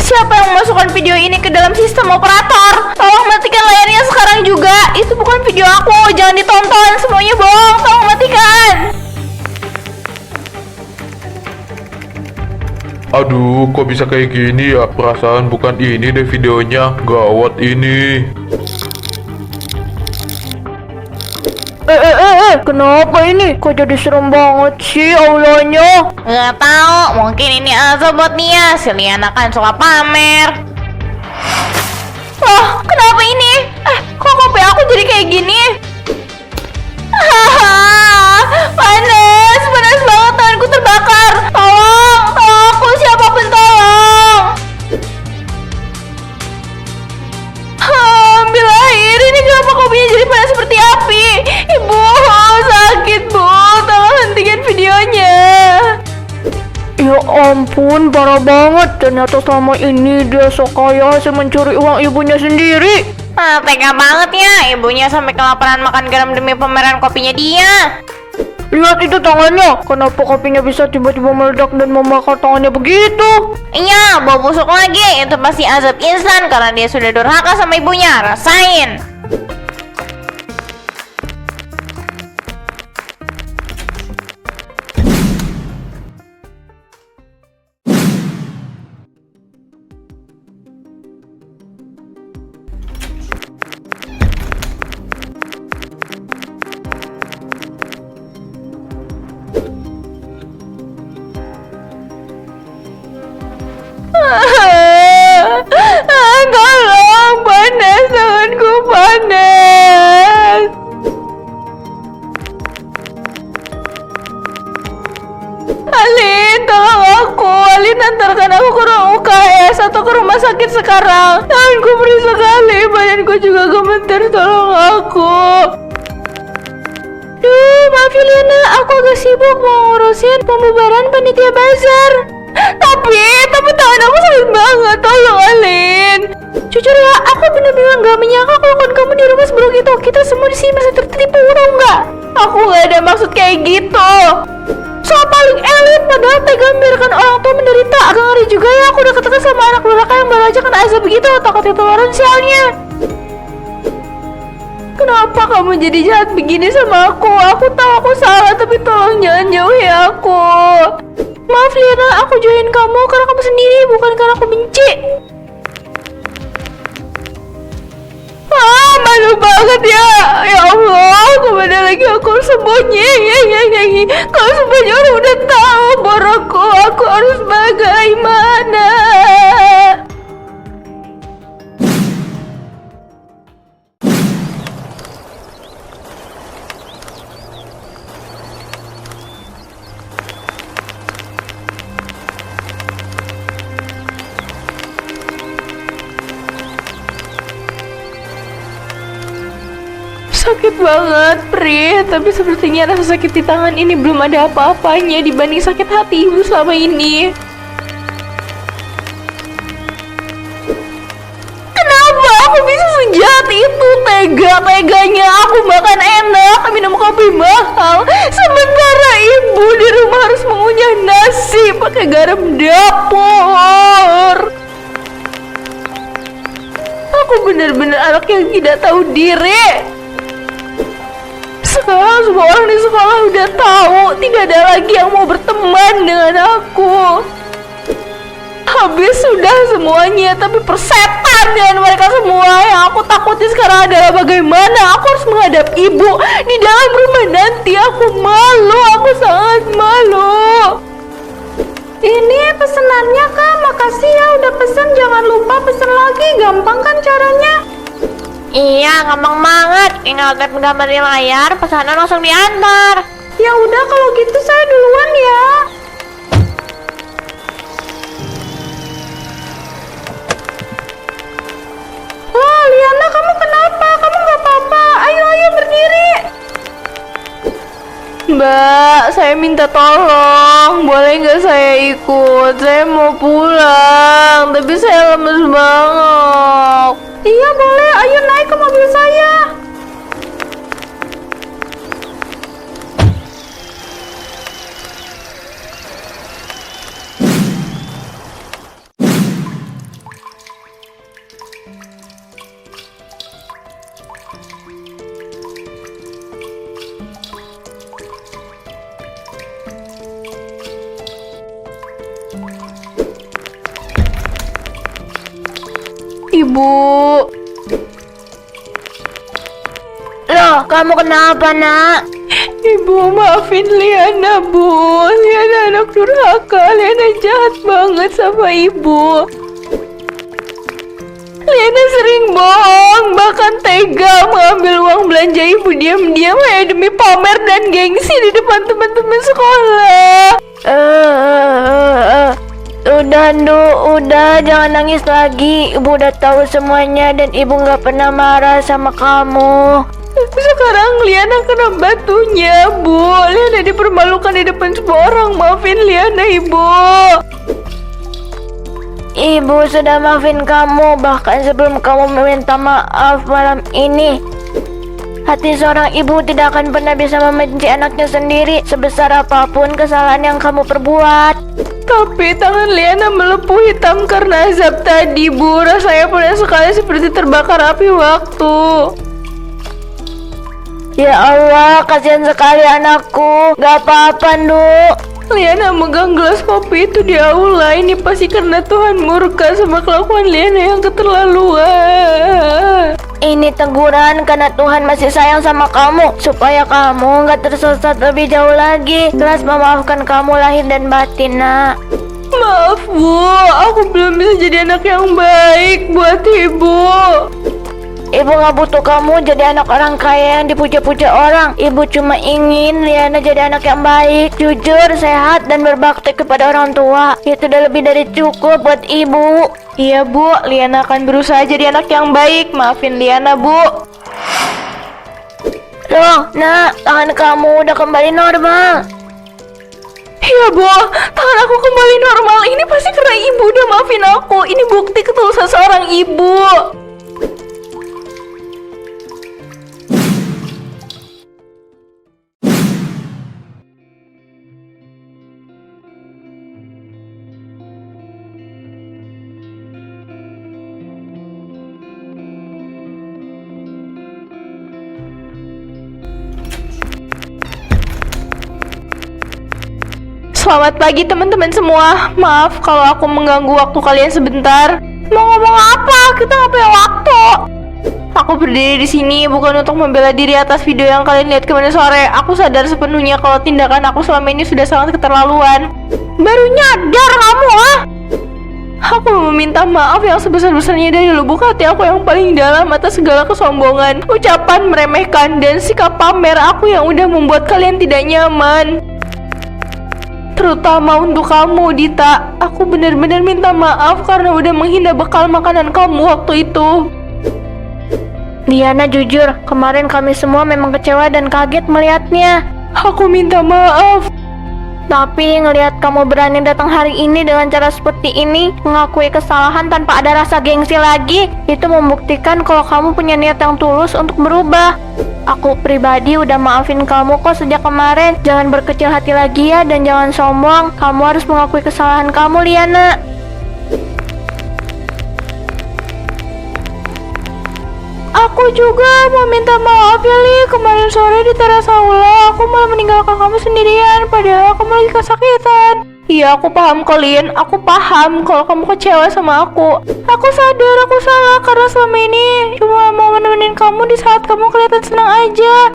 S3: Siapa yang memasukkan video ini ke dalam sistem operator? Tolong matikan layarnya sekarang juga. Itu bukan video aku, jangan ditonton, semuanya bohong. Tolong matikan.
S1: Aduh, kok bisa kayak gini ya? Perasaan bukan ini deh videonya. Gawat ini.
S4: Kenapa ini? Kok jadi serem banget sih aulanya?
S3: Nggak tahu, mungkin ini azab buat Nia. Si Liana kan suka pamer. Loh, kenapa ini? Kok kopi aku jadi kayak gini? Panas banget, tanganku terbakar. Tolong aku, siapapun tolong. Ambil air, ini kenapa kopinya jadi panas seperti api? Ibu, sakit bu, tolong hentikan videonya.
S4: Ya ampun, parah banget. Ternyata selama ini dia sok kaya hasil mencuri uang ibunya sendiri.
S3: Tega banget ya, ibunya sampai kelaparan makan garam demi pameran kopinya dia.
S4: Lihat itu tangannya, kenapa kopinya bisa tiba-tiba meledak dan membakar tangannya begitu?
S3: Iya, bau busuk lagi. Itu pasti azab instan karena dia sudah durhaka sama ibunya. Rasain. Tolong, panas, tanganku panas. Alin, tolong aku. Alin, antarkan aku ke ruang UKS atau ke rumah sakit sekarang. Tanganku perih sekali, badanku juga gemeter. Tolong aku. Maaf ya Liana, aku agak sibuk mau ngurusin pembubaran panitia bazar. Tapi tangan aku sakit banget, tolong Alin. Jujur ya, aku benar-benar gak menyangka kalau kamu di rumah seburuk itu. Kita semua di sini masih tertipu, tahu nggak? Aku gak ada maksud kayak gitu. Soal paling elit, padahal tega membiarkan orang tua menderita. Agak ngeri juga ya, aku udah ketemu sama anak durhaka yang baru aja kena azab begitu. Takut ketularan sialnya. Kenapa kamu jadi jahat begini sama aku? Aku tahu aku salah, tapi tolong jangan jauhi aku. Maaf Liana, aku jauhin kamu karena kamu sendiri, bukan karena aku benci. Malu banget ya. Ya Allah, kemana lagi aku harus sembunyi? Kalau semuanya orang udah tahu borokku, aku harus bagaimana? Sakit banget, Pri. Tapi sepertinya rasa sakit di tangan ini belum ada apa-apanya dibanding sakit hati ibu selama ini. Kenapa aku bisa sejahat itu? Tega-teganya aku makan enak, minum kopi mahal, sementara ibu di rumah harus mengunyah nasi pakai garam dapur. Aku benar-benar anak yang tidak tahu diri. Sekarang semua orang di sekolah udah tahu, tidak ada lagi yang mau berteman dengan aku. Habis sudah semuanya, tapi persetan dengan mereka semua. Yang aku takuti sekarang adalah bagaimana aku harus menghadap ibu di dalam rumah nanti. Aku malu, aku sangat malu.
S2: Ini pesenannya Kak, makasih ya udah pesen. Jangan lupa pesen lagi, gampang kan caranya?
S4: Iya, gampang banget. Tinggal tap gambar di layar, pesanan langsung diantar.
S2: Ya udah kalau gitu saya duluan ya. Wah, Liana kamu kenapa? Kamu nggak apa-apa? Ayo berdiri.
S3: Mbak, saya minta tolong. Boleh nggak saya ikut? Saya mau pulang, tapi saya lemes banget.
S2: Iya boleh, ayo naik ke mobil saya.
S3: Ibu.
S4: Loh, kamu kenapa, Nak?
S3: Ibu, maafin Liana, Bu. Liana anak durhaka. Liana jahat banget sama ibu. Liana sering bohong, bahkan tega mengambil uang belanja ibu diam-diam hanya demi pamer dan gengsi di depan teman-teman sekolah.
S4: Udah, udah, jangan nangis lagi. Ibu udah tahu semuanya dan ibu nggak pernah marah sama kamu.
S3: Sekarang Liana kena batunya, Bu. Liana dipermalukan di depan semua orang. Maafin Liana, Ibu.
S4: Ibu sudah maafin kamu, bahkan sebelum kamu meminta maaf malam ini. Hati seorang ibu tidak akan pernah bisa membenci anaknya sendiri, sebesar apapun kesalahan yang kamu perbuat.
S3: Tapi tangan Liana melepuh hitam karena azab tadi, Bu. Rasanya panas sekali seperti terbakar api waktu.
S4: Ya Allah, kasihan sekali anakku. Gak apa-apa, Nduk.
S3: Liana megang gelas kopi itu di aula. Ini pasti karena Tuhan murka sama kelakuan Liana yang keterlaluan.
S4: Ini teguran karena Tuhan masih sayang sama kamu, supaya kamu gak tersesat lebih jauh lagi. Kelas memaafkan kamu lahir dan batin, Nak.
S3: Maaf, Bu. Aku belum bisa jadi anak yang baik buat Ibu.
S4: Ibu gak butuh kamu jadi anak orang kaya yang dipuja-puja orang. Ibu cuma ingin Liana jadi anak yang baik, jujur, sehat, dan berbakti kepada orang tua. Itu udah lebih dari cukup buat ibu.
S3: Iya, Bu. Liana akan berusaha jadi anak yang baik. Maafin Liana, Bu.
S4: Loh, Nak, tangan kamu udah kembali normal.
S3: Ya Bu, tangan aku kembali normal. Ini pasti karena ibu udah maafin aku. Ini bukti ketulusan seorang ibu. Selamat pagi teman-teman semua. Maaf kalau aku mengganggu waktu kalian sebentar. Mau ngomong apa? Kita nggak punya waktu. Aku berdiri di sini bukan untuk membela diri atas video yang kalian lihat kemarin sore. Aku sadar sepenuhnya kalau tindakan aku selama ini sudah sangat keterlaluan. Baru nyadar kamu, ah? Aku meminta maaf yang sebesar-besarnya dari lubuk hati aku yang paling dalam atas segala kesombongan, ucapan meremehkan, dan sikap pamer aku yang udah membuat kalian tidak nyaman. Terutama untuk kamu, Dita. Aku benar-benar minta maaf karena udah menghina bekal makanan kamu waktu itu.
S4: Liana, jujur, kemarin kami semua memang kecewa dan kaget melihatnya.
S3: Aku minta maaf.
S4: Tapi ngelihat kamu berani datang hari ini dengan cara seperti ini, mengakui kesalahan tanpa ada rasa gengsi lagi, itu membuktikan kalau kamu punya niat yang tulus untuk berubah. Aku pribadi udah maafin kamu kok sejak kemarin. Jangan berkecil hati lagi ya, dan jangan sombong. Kamu harus mengakui kesalahan kamu, Liana.
S3: Aku juga mau minta maaf ya, Li. Kemarin sore di teras aula aku malah meninggalkan kamu sendirian, padahal kamu lagi kesakitan. Iya, aku paham kalian. Aku paham kalau kamu kecewa sama aku. Aku sadar aku salah karena selama ini cuma mau menemenin kamu di saat kamu kelihatan senang aja.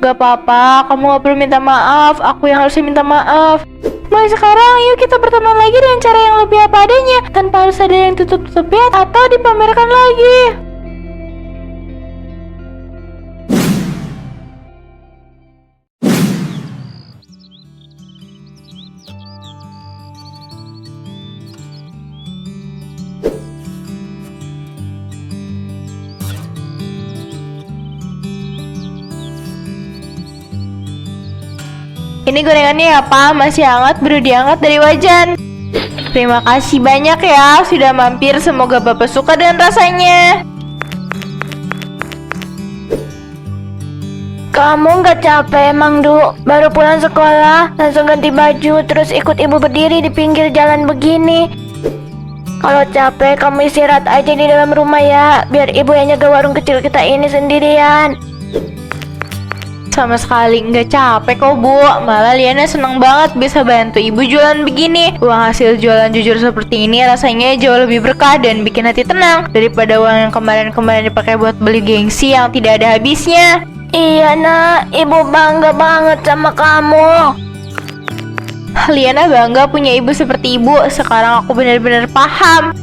S3: Gak apa-apa, kamu gak perlu minta maaf. Aku yang harusnya minta maaf. Mulai sekarang, yuk kita berteman lagi dengan cara yang lebih apa adanya, tanpa harus ada yang tutup-tutupin atau dipamerkan lagi. Ini gorengannya ya Pak, masih hangat, baru diangkat dari wajan. Terima kasih banyak ya sudah mampir, semoga Bapak suka dengan rasanya.
S4: Kamu nggak capek emang, Du? Baru pulang sekolah, langsung ganti baju, terus ikut ibu berdiri di pinggir jalan begini. Kalau capek, kamu istirahat aja di dalam rumah ya, biar ibu yang jaga warung kecil kita ini sendirian.
S3: Sama sekali nggak capek kok Bu, malah Liana seneng banget bisa bantu ibu jualan begini. Uang hasil jualan jujur seperti ini rasanya jauh lebih berkah dan bikin hati tenang daripada uang yang kemarin-kemarin dipakai buat beli gengsi yang tidak ada habisnya.
S4: Iya nak, ibu bangga banget sama kamu.
S3: Liana bangga punya ibu seperti ibu. Sekarang aku benar-benar paham.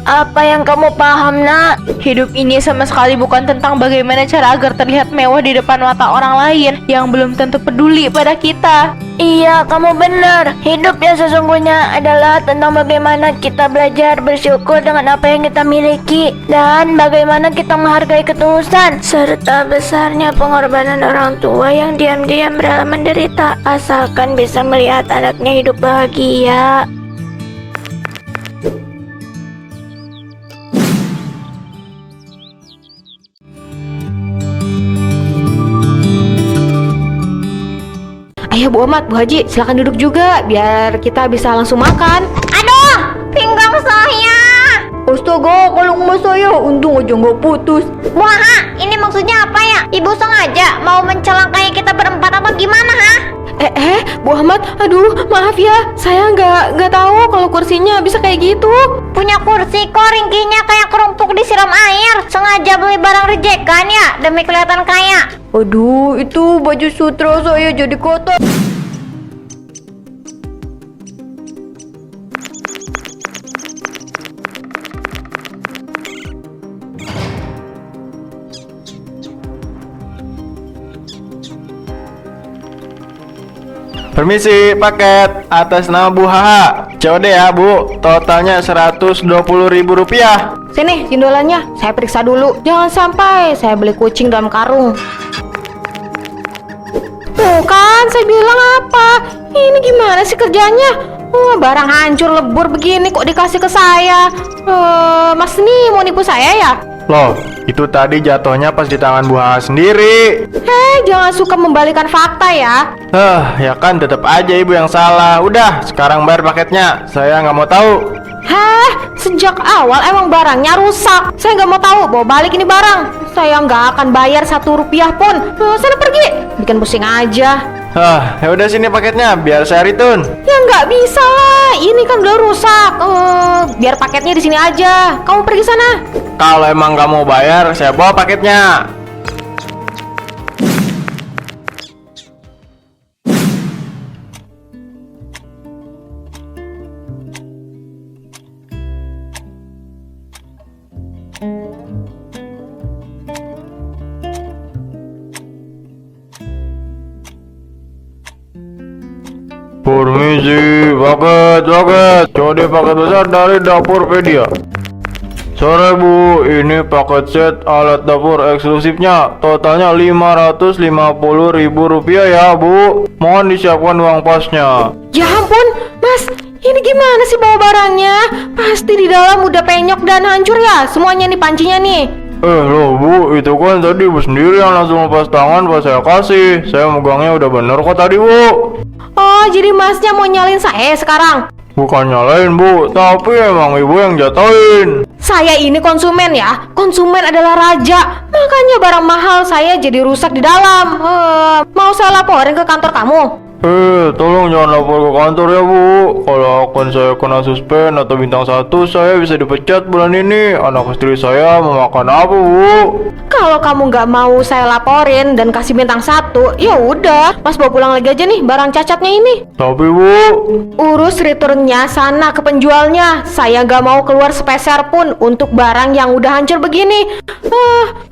S4: Apa yang kamu paham, nak?
S3: Hidup ini sama sekali bukan tentang bagaimana cara agar terlihat mewah di depan mata orang lain yang belum tentu peduli pada kita.
S4: Iya, kamu benar. Hidup yang sesungguhnya adalah tentang bagaimana kita belajar bersyukur dengan apa yang kita miliki dan bagaimana kita menghargai ketulusan serta besarnya pengorbanan orang tua yang diam-diam rela menderita asalkan bisa melihat anaknya hidup bahagia.
S2: Ayo Bu Ahmad, Bu Haji, silakan duduk juga biar kita bisa langsung makan.
S5: Aduh, pinggang saya.
S2: Astaga, kalau emas saya untung aja nggak putus.
S5: Wah, ini maksudnya apa ya? Ibu sengaja mau mencelakai kita berempat apa gimana, ha?
S2: Bu Ahmad, aduh maaf ya, saya nggak tahu kalau kursinya bisa kayak gitu.
S5: Punya kursi kok ringkihnya kayak kerupuk disiram air. Sengaja beli barang rejekan ya, demi kelihatan kaya.
S2: Aduh, itu baju sutra saya jadi kotor.
S6: Permisi, paket atas nama Bu Haha. COD ya Bu, totalnya Rp120.000.
S2: Sini jendolannya, saya periksa dulu. Jangan sampai saya beli kucing dalam karung. Tuh kan, saya bilang apa?
S3: Ini gimana sih kerjanya? Barang hancur lebur begini kok dikasih ke saya. Mas nih mau nipu saya ya?
S6: Loh, itu tadi jatuhnya pas di tangan Bu Haha sendiri.
S3: Jangan suka membalikan fakta ya.
S6: Ya kan tetap aja ibu yang salah. Udah, sekarang bayar paketnya. Saya nggak mau tahu.
S3: Sejak awal emang barangnya rusak. Saya nggak mau tahu, bawa balik ini barang. Saya nggak akan bayar 1 rupiah pun. Sana pergi, bikin pusing aja.
S6: Ya udah sini paketnya, biar saya return.
S3: Ya nggak bisa lah, ini kan udah rusak. Biar paketnya di sini aja. Kamu pergi sana.
S6: Kalau emang nggak mau bayar, saya bawa paketnya. Permisi, paket. Code paket besar dari Dapurpedia. Sore Bu, ini paket set alat dapur eksklusifnya. Totalnya Rp550.000 ya Bu. Mohon disiapkan uang pasnya.
S3: Ya ampun, Mas, ini gimana sih bawa barangnya? Pasti di dalam udah penyok dan hancur ya semuanya nih pancinya nih.
S6: Loh Bu, itu kan tadi Bu sendiri yang langsung lepas tangan pas saya kasih. Saya megangnya udah bener kok tadi Bu.
S3: Oh, jadi Masnya mau nyalin saya sekarang?
S6: Bukan nyalain Bu, tapi emang Ibu yang jatuhin.
S3: Saya ini konsumen ya. Konsumen adalah raja. Makanya barang mahal saya jadi rusak di dalam. Mau saya laporin ke kantor kamu?
S6: Tolong jangan lapor ke kantor ya Bu. Kalau akun saya kena suspend atau bintang 1, saya bisa dipecat bulan ini. Anak istri saya mau makan apa Bu?
S3: Kalau kamu nggak mau saya laporin dan kasih bintang 1, ya udah, Mas bawa pulang lagi aja nih barang cacatnya ini.
S6: Tapi Bu,
S3: Urus returnnya sana ke penjualnya. Saya nggak mau keluar sepeser pun untuk barang yang udah hancur begini.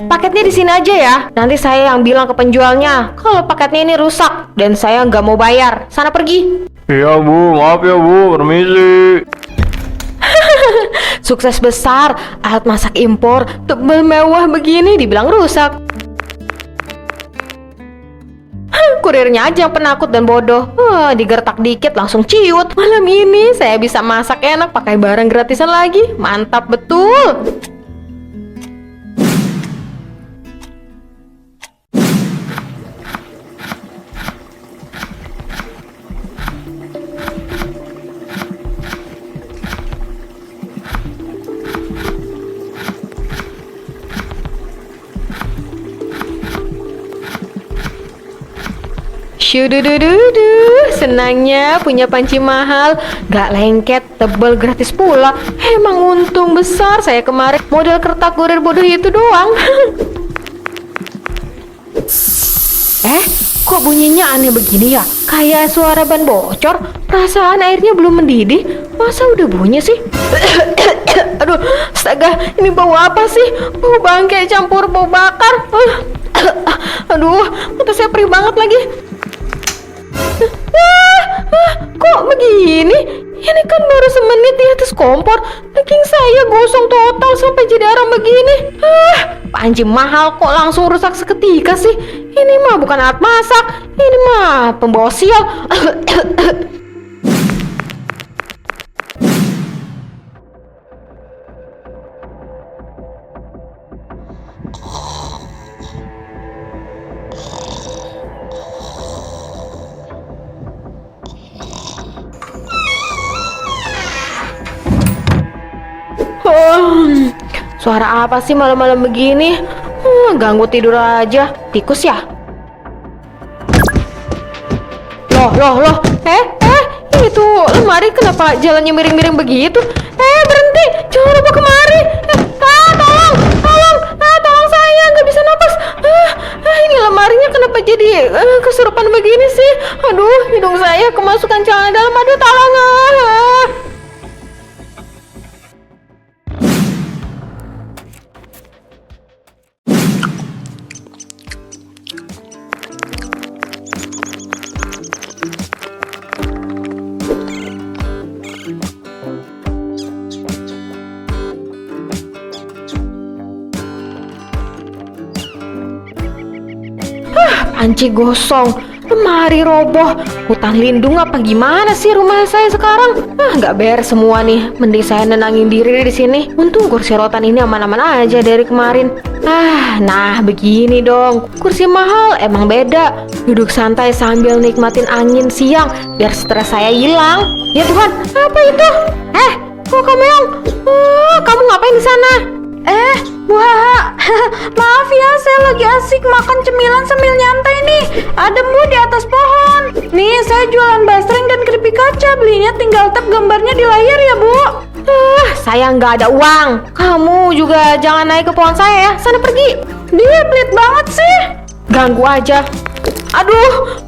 S3: Paketnya di sini aja ya. Nanti saya yang bilang ke penjualnya kalau paketnya ini rusak dan saya nggak mau bayar. Sana pergi.
S6: iya Bu, maaf ya Bu, permisi.
S3: Sukses besar, alat masak impor tebal mewah begini dibilang rusak. Kurirnya aja yang penakut dan bodoh. Digertak dikit langsung ciut. Malam ini saya bisa masak enak pakai barang gratisan lagi. Mantap betul. Syududududu, senangnya punya panci mahal, gak lengket, tebal, gratis pula. Emang untung besar saya kemarin model kertas kurir bodoh itu doang. Kok bunyinya aneh begini ya? Kayak suara ban bocor. Perasaan airnya belum mendidih. Masa udah bunyi sih? Aduh, astaga, ini bau apa sih? Bau bangkai campur bau bakar. Aduh, mata saya perih banget lagi. Kok begini? Ini kan baru semenit di atas kompor. Daging saya gosong total sampai jadi arang begini. Panci mahal kok langsung rusak seketika sih. Ini mah bukan alat masak. Ini mah pembawa sial. Suara apa sih malam-malam begini? Ganggu tidur aja. Tikus ya? Loh. Itu lemari kenapa jalannya miring-miring begitu? Berhenti. Jangan lupa kemari. Tolong saya nggak bisa napas. Ini lemarinya kenapa jadi kesurupan begini sih? Aduh, hidung saya kemasukan celana dalam. Aduh, tolong. Panci gosong, lemari roboh, hutan lindung apa gimana sih rumah saya sekarang? Nggak beres semua nih. Mending saya nenangin diri di sini. Untung kursi rotan ini aman-aman aja dari kemarin. Nah begini dong. Kursi mahal emang beda. Duduk santai sambil nikmatin angin siang biar stres saya hilang. Ya Tuhan, apa itu? Kok kamu yang? Kamu ngapain di sana? Bu Haha, maaf ya, saya lagi asik makan cemilan sambil nyantai nih. Adem Bu di atas pohon. Nih, saya jualan basreng dan keripik kaca. Belinya tinggal tap gambarnya di layar ya Bu. Saya nggak ada uang. Kamu juga jangan naik ke pohon saya ya. Sana pergi. Dia pelit banget sih. Ganggu aja. Aduh,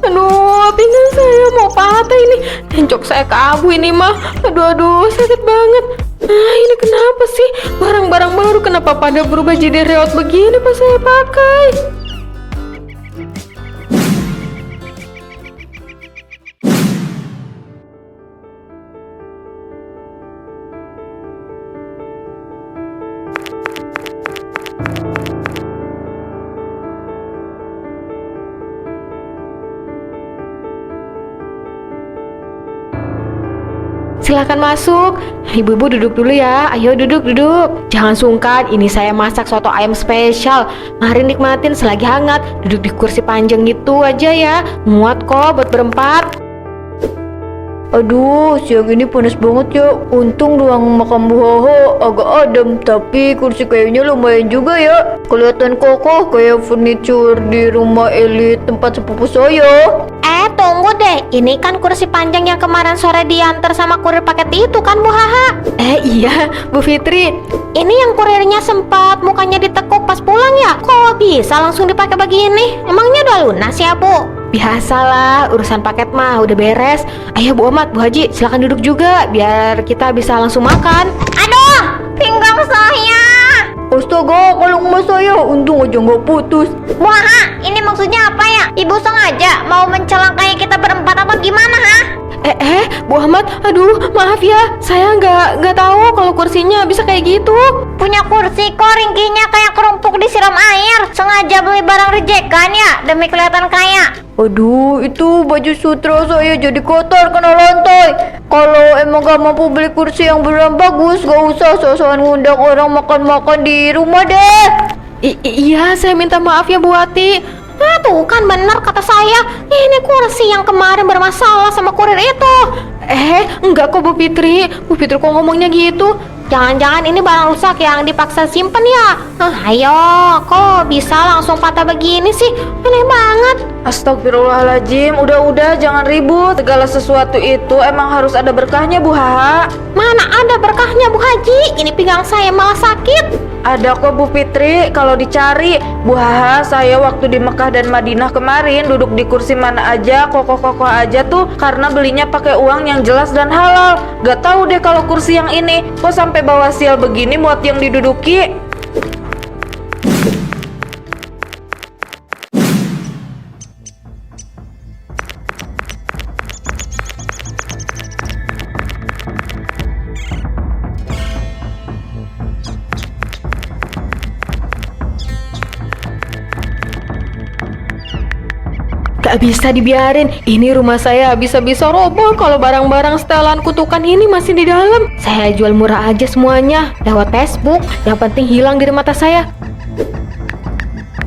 S3: pinggang saya mau patah ini. Encok saya kabu ini mah. Aduh, sakit banget. Ini kenapa sih? Barang-barang baru kenapa pada berubah jadi reot begini pas saya pakai? Silakan masuk. Ibu-ibu duduk dulu ya. Ayo duduk. Jangan sungkan, ini saya masak soto ayam spesial. Mari nikmatin selagi hangat. Duduk di kursi panjang gitu aja ya. Muat kok buat berempat. Aduh, siang ini panas banget ya. Untung ruang makan Bu Haha agak adem, tapi kursi kayaknya lumayan juga ya. Kelihatan kokoh kayak furniture di rumah elit tempat sepupu saya.
S5: Tunggu deh, ini kan kursi panjang yang kemarin sore diantar sama kurir paket itu kan Bu Haha?
S3: Iya, Bu Fitri.
S5: Ini yang kurirnya sempat mukanya ditekuk pas pulang ya? Kok bisa langsung dipakai begini? Emangnya udah lunas ya Bu?
S3: Biasalah, urusan paket mah udah beres. Ayo Bu Ahmad, Bu Haji, silakan duduk juga biar kita bisa langsung makan.
S5: Aduh, pinggang saya.
S2: Astaga, kalau emas saya untung aja nggak putus.
S5: Bu Haha, ini maksudnya apa ya? Ibu sengaja mau mencelakai kita berempat apa gimana ha?
S3: Bu Ahmad, aduh maaf ya, saya nggak tahu kalau kursinya bisa kayak gitu.
S5: Punya kursi kok ringkinya kayak kerupuk disiram air. Sengaja beli barang rejekan ya demi kelihatan kaya.
S2: Aduh, itu baju sutra saya jadi kotor kena lantai. Kalau emang gak mampu beli kursi yang beneran bagus, gak usah sosokan ngundang orang makan-makan di rumah deh.
S3: Iya, saya minta maaf ya Bu Ati.
S5: Tuh kan bener kata saya. Ini kursi yang kemarin bermasalah sama kurir itu.
S3: Enggak kok Bu Fitri. Bu Fitri kok ngomongnya gitu?
S5: Jangan-jangan ini barang rusak yang dipaksa simpen ya? Ayo, kok bisa langsung patah begini sih? Aneh banget.
S2: Astagfirullahaladzim, udah jangan ribut. Segala sesuatu itu emang harus ada berkahnya Bu Haha.
S5: Mana ada berkahnya Bu Haji? Ini pinggang saya malah sakit.
S2: Ada kok Bu Fitri, kalau dicari. Bu Haha, saya waktu di Mekah dan Madinah kemarin duduk di kursi mana aja, kokoh-kokoh aja tuh karena belinya pakai uang yang jelas dan halal. Gak tahu deh kalau kursi yang ini kok sampai bawa sial begini buat yang diduduki.
S3: Gak bisa dibiarin. Ini rumah saya bisa-bisa roboh kalau barang-barang setelan kutukan ini masih di dalam. Saya jual murah aja semuanya lewat Facebook. Yang penting hilang dari mata saya.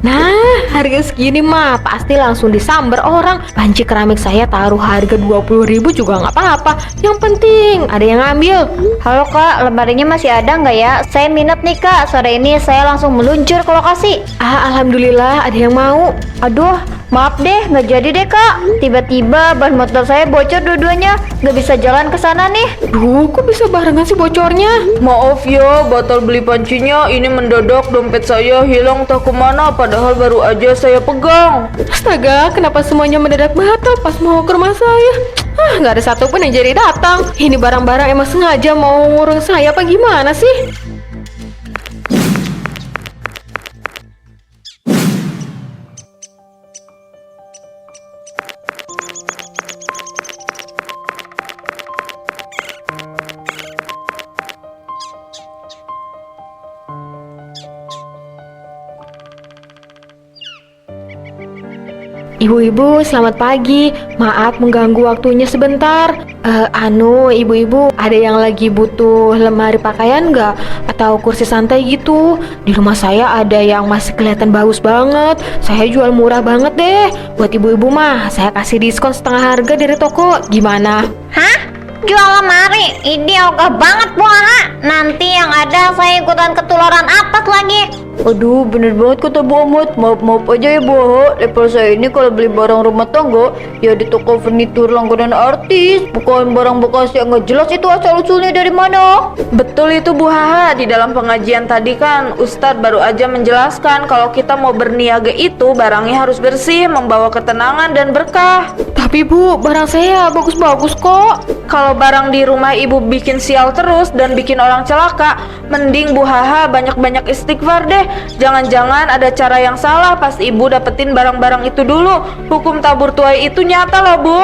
S3: Nah, harga segini mah pasti langsung disamber orang. Panci keramik saya taruh harga 20.000 juga nggak apa-apa. Yang penting ada yang ngambil.
S2: Halo Kak, lemarinya masih ada nggak ya? Saya minat nih Kak, sore ini saya langsung meluncur ke lokasi.
S3: Alhamdulillah ada yang mau.
S2: Aduh, maaf deh, nggak jadi deh Kak. Tiba-tiba ban motor saya bocor dua-duanya, nggak bisa jalan ke sana nih.
S3: Duh, kok bisa barengan sih bocornya?
S2: Maaf ya, batal beli pancinya. Ini mendadak dompet saya hilang tak kemana, padahal baru aja saya pegang.
S3: Astaga, kenapa semuanya mendadak batal pas mau ke rumah saya? Nggak ada satupun yang jadi datang. Ini barang-barang emang sengaja mau ngurung saya apa gimana sih?
S5: Ibu-ibu, selamat pagi. Maaf mengganggu waktunya sebentar. Ibu-ibu, ada yang lagi butuh lemari pakaian nggak? Atau kursi santai gitu? Di rumah saya ada yang masih kelihatan bagus banget. Saya jual murah banget deh. Buat ibu-ibu mah, saya kasih diskon setengah harga dari toko. Gimana?
S2: Hah? Jual lemari? Ini ogah banget Bu Aha. Nanti yang ada saya ikutan ketularan apes lagi.
S3: Aduh, bener banget kata Bu Ahmad. Maaf aja ya Bu Aha. Level saya ini kalau beli barang rumah tangga ya di toko furnitur langganan artis, bukan barang bekas yang nggak jelas itu asal usulnya dari mana.
S2: Betul itu Bu Haha. Di dalam pengajian tadi kan Ustadz baru aja menjelaskan kalau kita mau berniaga itu barangnya harus bersih, membawa ketenangan dan berkah.
S5: Tapi Bu, barang saya bagus-bagus kok.
S2: Kalau barang di rumah ibu bikin sial terus dan bikin orang celaka, mending Bu Haha banyak-banyak istighfar deh. Jangan-jangan ada cara yang salah pas ibu dapetin barang-barang itu dulu. Hukum tabur tuai itu nyata loh Bu.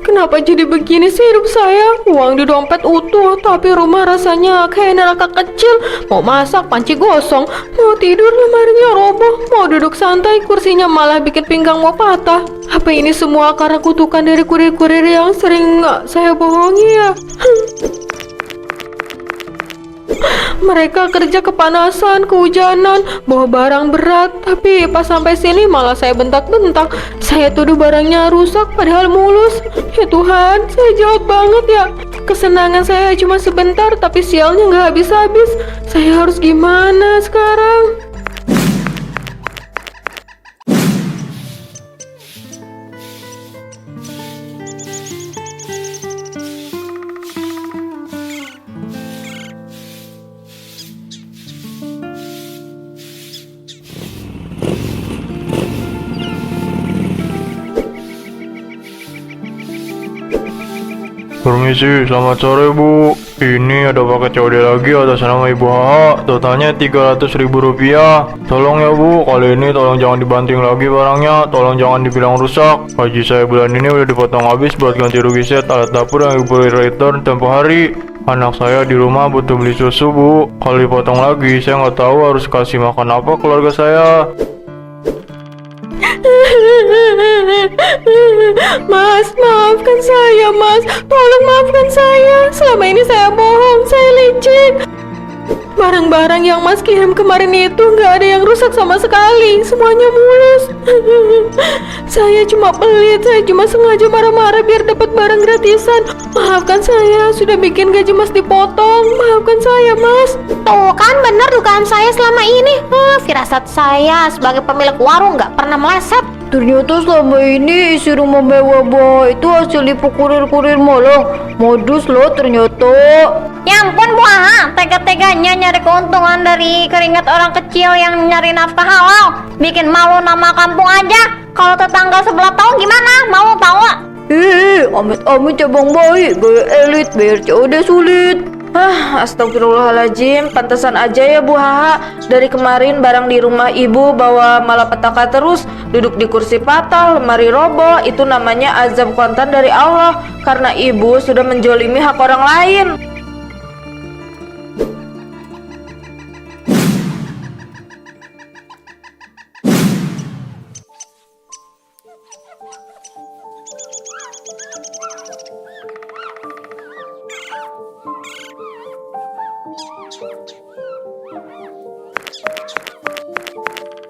S5: Kenapa jadi begini sih hidup saya? Uang di dompet utuh, tapi rumah rasanya kayak neraka kecil. Mau masak, panci gosong. Mau tidur, lemarinya roboh. Mau duduk santai, kursinya malah bikin pinggang mau patah. Apa ini semua karena kutukan dari kurir-kurir yang sering saya bohongi ya? Mereka kerja kepanasan, kehujanan, bawa barang berat, tapi pas sampai sini malah saya bentak-bentak. Saya tuduh barangnya rusak padahal mulus. Ya Tuhan, saya jahat banget ya. Kesenangan saya cuma sebentar, tapi sialnya nggak habis-habis. Saya harus gimana sekarang?
S6: Permisi, selamat sore Bu. Ini ada paket COD lagi atas nama Ibu Haha. Totalnya Rp300.000. Tolong ya Bu, kali ini tolong jangan dibanting lagi barangnya. Tolong jangan dibilang rusak. Gaji saya bulan ini udah dipotong habis buat ganti rugi set alat dapur yang Ibu return tempo hari. Anak saya di rumah butuh beli susu Bu. Kalau dipotong lagi, saya nggak tahu harus kasih makan apa keluarga saya.
S5: Mas, maafkan saya, Mas. Tolong maafkan saya. Selama ini saya bohong, saya licik. Barang-barang yang Mas kirim kemarin itu nggak ada yang rusak sama sekali. Semuanya mulus. Saya cuma pelit, saya cuma sengaja marah-marah biar dapat barang gratisan. Maafkan saya, sudah bikin gaji Mas dipotong. Maafkan saya, Mas.
S2: Tuh kan bener dugaan saya selama ini. Firasat saya sebagai pemilik warung nggak pernah meleset.
S3: Ternyata selama ini isi rumah mewah bah itu hasil nipu kurir-kurir malang. Modus loh ternyata.
S2: Ya ampun Bu Aha, tega-teganya nyari keuntungan dari keringat orang kecil yang nyari nafkah halal. Bikin malu nama kampung aja. Kalau tetangga sebelah tahu gimana? Mau tahu?
S3: Amit-amit cabang baik, gaya elit, bayar COD sulit.
S2: Astagfirullahaladzim, pantesan aja ya Bu Haha. Dari kemarin barang di rumah ibu bawa malapetaka terus. Duduk di kursi patah, lemari roboh. Itu namanya azab kontan dari Allah. Karena ibu sudah menjolimi hak orang lain.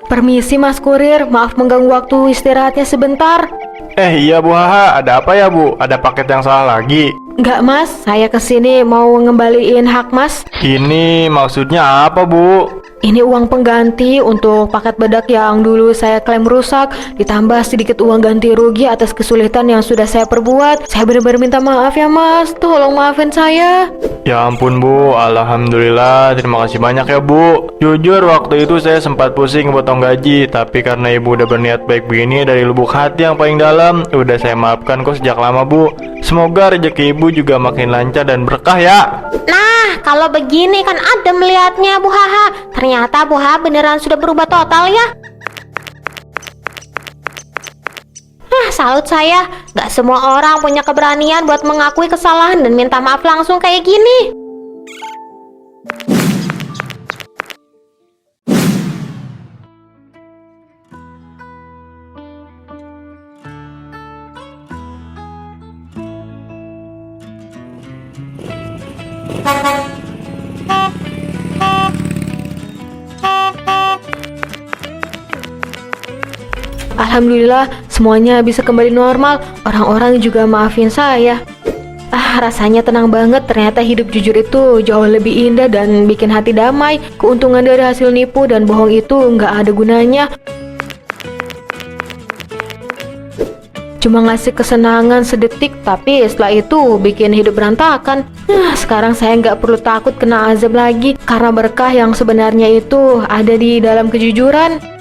S5: Permisi Mas Kurir, maaf mengganggu waktu istirahatnya sebentar.
S6: Iya Bu Haha, ada apa ya Bu? Ada paket yang salah lagi?
S5: Enggak Mas, saya kesini mau ngembaliin hak Mas.
S6: Ini maksudnya apa Bu?
S5: Ini uang pengganti untuk paket bedak yang dulu saya klaim rusak, ditambah sedikit uang ganti rugi atas kesulitan yang sudah saya perbuat. Saya benar-benar minta maaf ya mas, tolong maafin saya.
S6: Ya ampun Bu, alhamdulillah, terima kasih banyak ya Bu. Jujur waktu itu saya sempat pusing potong gaji, tapi karena Ibu udah berniat baik begini dari lubuk hati yang paling dalam, udah saya maafkan kok sejak lama Bu. Semoga rezeki Ibu juga makin lancar dan berkah ya.
S4: Nah, kalau begini kan adem melihatnya Bu Haha. Ternyata Bu Haha beneran sudah berubah total ya. Salut saya. Gak semua orang punya keberanian buat mengakui kesalahan dan minta maaf langsung kayak gini.
S5: Alhamdulillah semuanya bisa kembali normal. Orang-orang juga maafin saya. Rasanya tenang banget. Ternyata hidup jujur itu jauh lebih indah dan bikin hati damai. Keuntungan dari hasil nipu dan bohong itu nggak ada gunanya. Cuma ngasih kesenangan sedetik, tapi setelah itu bikin hidup berantakan. Sekarang saya nggak perlu takut kena azab lagi, karena berkah yang sebenarnya itu ada di dalam kejujuran.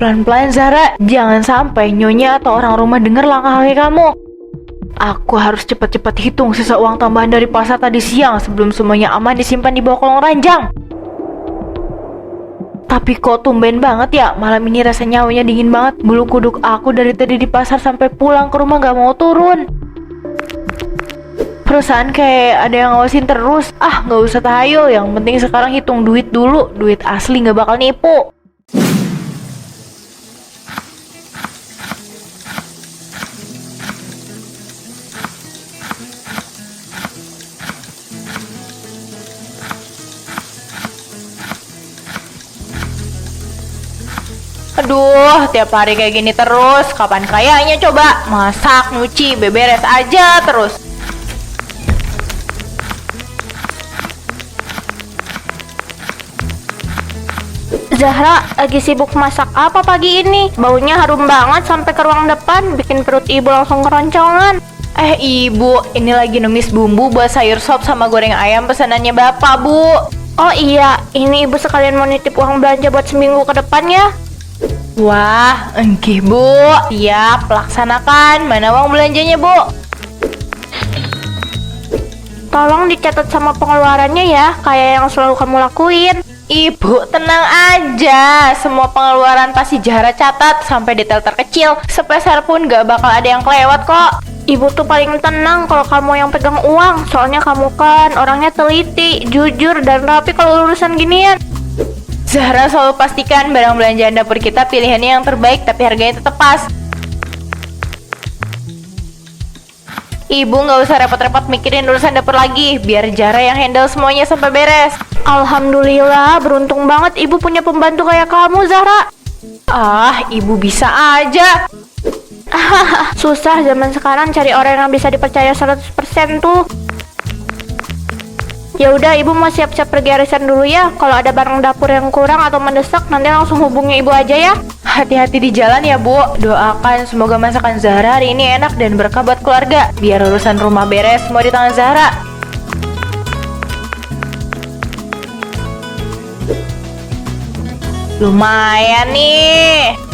S3: Pelan-pelan Zara, jangan sampai nyonya atau orang rumah dengar langkah kaki kamu. Aku harus cepat-cepat hitung sisa uang tambahan dari pasar tadi siang sebelum semuanya aman disimpan di bawah kolong ranjang. Tapi kok tumben banget ya, malam ini rasanya hawanya dingin banget. Bulu kuduk aku dari tadi di pasar sampai pulang ke rumah gak mau turun. Perasaan kayak ada yang ngawasin terus. Gak usah tahayul, yang penting sekarang hitung duit dulu. Duit asli gak bakal nipu. Aduh, tiap hari kayak gini terus. Kapan kayaknya coba? Masak, nyuci, beberes aja terus.
S4: Zahra lagi sibuk masak apa pagi ini? Baunya harum banget sampai ke ruang depan, bikin perut ibu langsung keroncongan.
S3: Ibu, ini lagi numis bumbu buat sayur sop sama goreng ayam pesanannya bapak, Bu.
S4: Oh iya, ini ibu sekalian mau nitip uang belanja buat seminggu ke depan ya.
S3: Wah, engkih Bu. Siap, laksanakan. Mana uang belanjanya, Bu?
S4: Tolong dicatat sama pengeluarannya ya, kayak yang selalu kamu lakuin.
S3: Ibu, tenang aja. Semua pengeluaran pasti Zahra catat sampai detail terkecil. Sepeser pun gak bakal ada yang kelewat kok.
S4: Ibu tuh paling tenang kalau kamu yang pegang uang. Soalnya kamu kan orangnya teliti, jujur, dan rapi kalau urusan ginian.
S3: Zahra selalu pastikan barang belanjaan dapur kita pilihannya yang terbaik tapi harganya tetap pas. Ibu gak usah repot-repot mikirin urusan dapur lagi. Biar Zahra yang handle semuanya sampai beres.
S4: Alhamdulillah, beruntung banget ibu punya pembantu kayak kamu, Zahra.
S3: Ibu bisa aja.
S4: Susah zaman sekarang cari orang yang bisa dipercaya 100% tuh. Ya udah, ibu mau siap-siap pergi arisan dulu ya. Kalau ada barang dapur yang kurang atau mendesak, nanti langsung hubungi ibu aja ya.
S3: Hati-hati di jalan ya, Bu. Doakan semoga masakan Zahra hari ini enak dan berkah buat keluarga. Biar urusan rumah beres semua di tangan Zahra. Lumayan nih.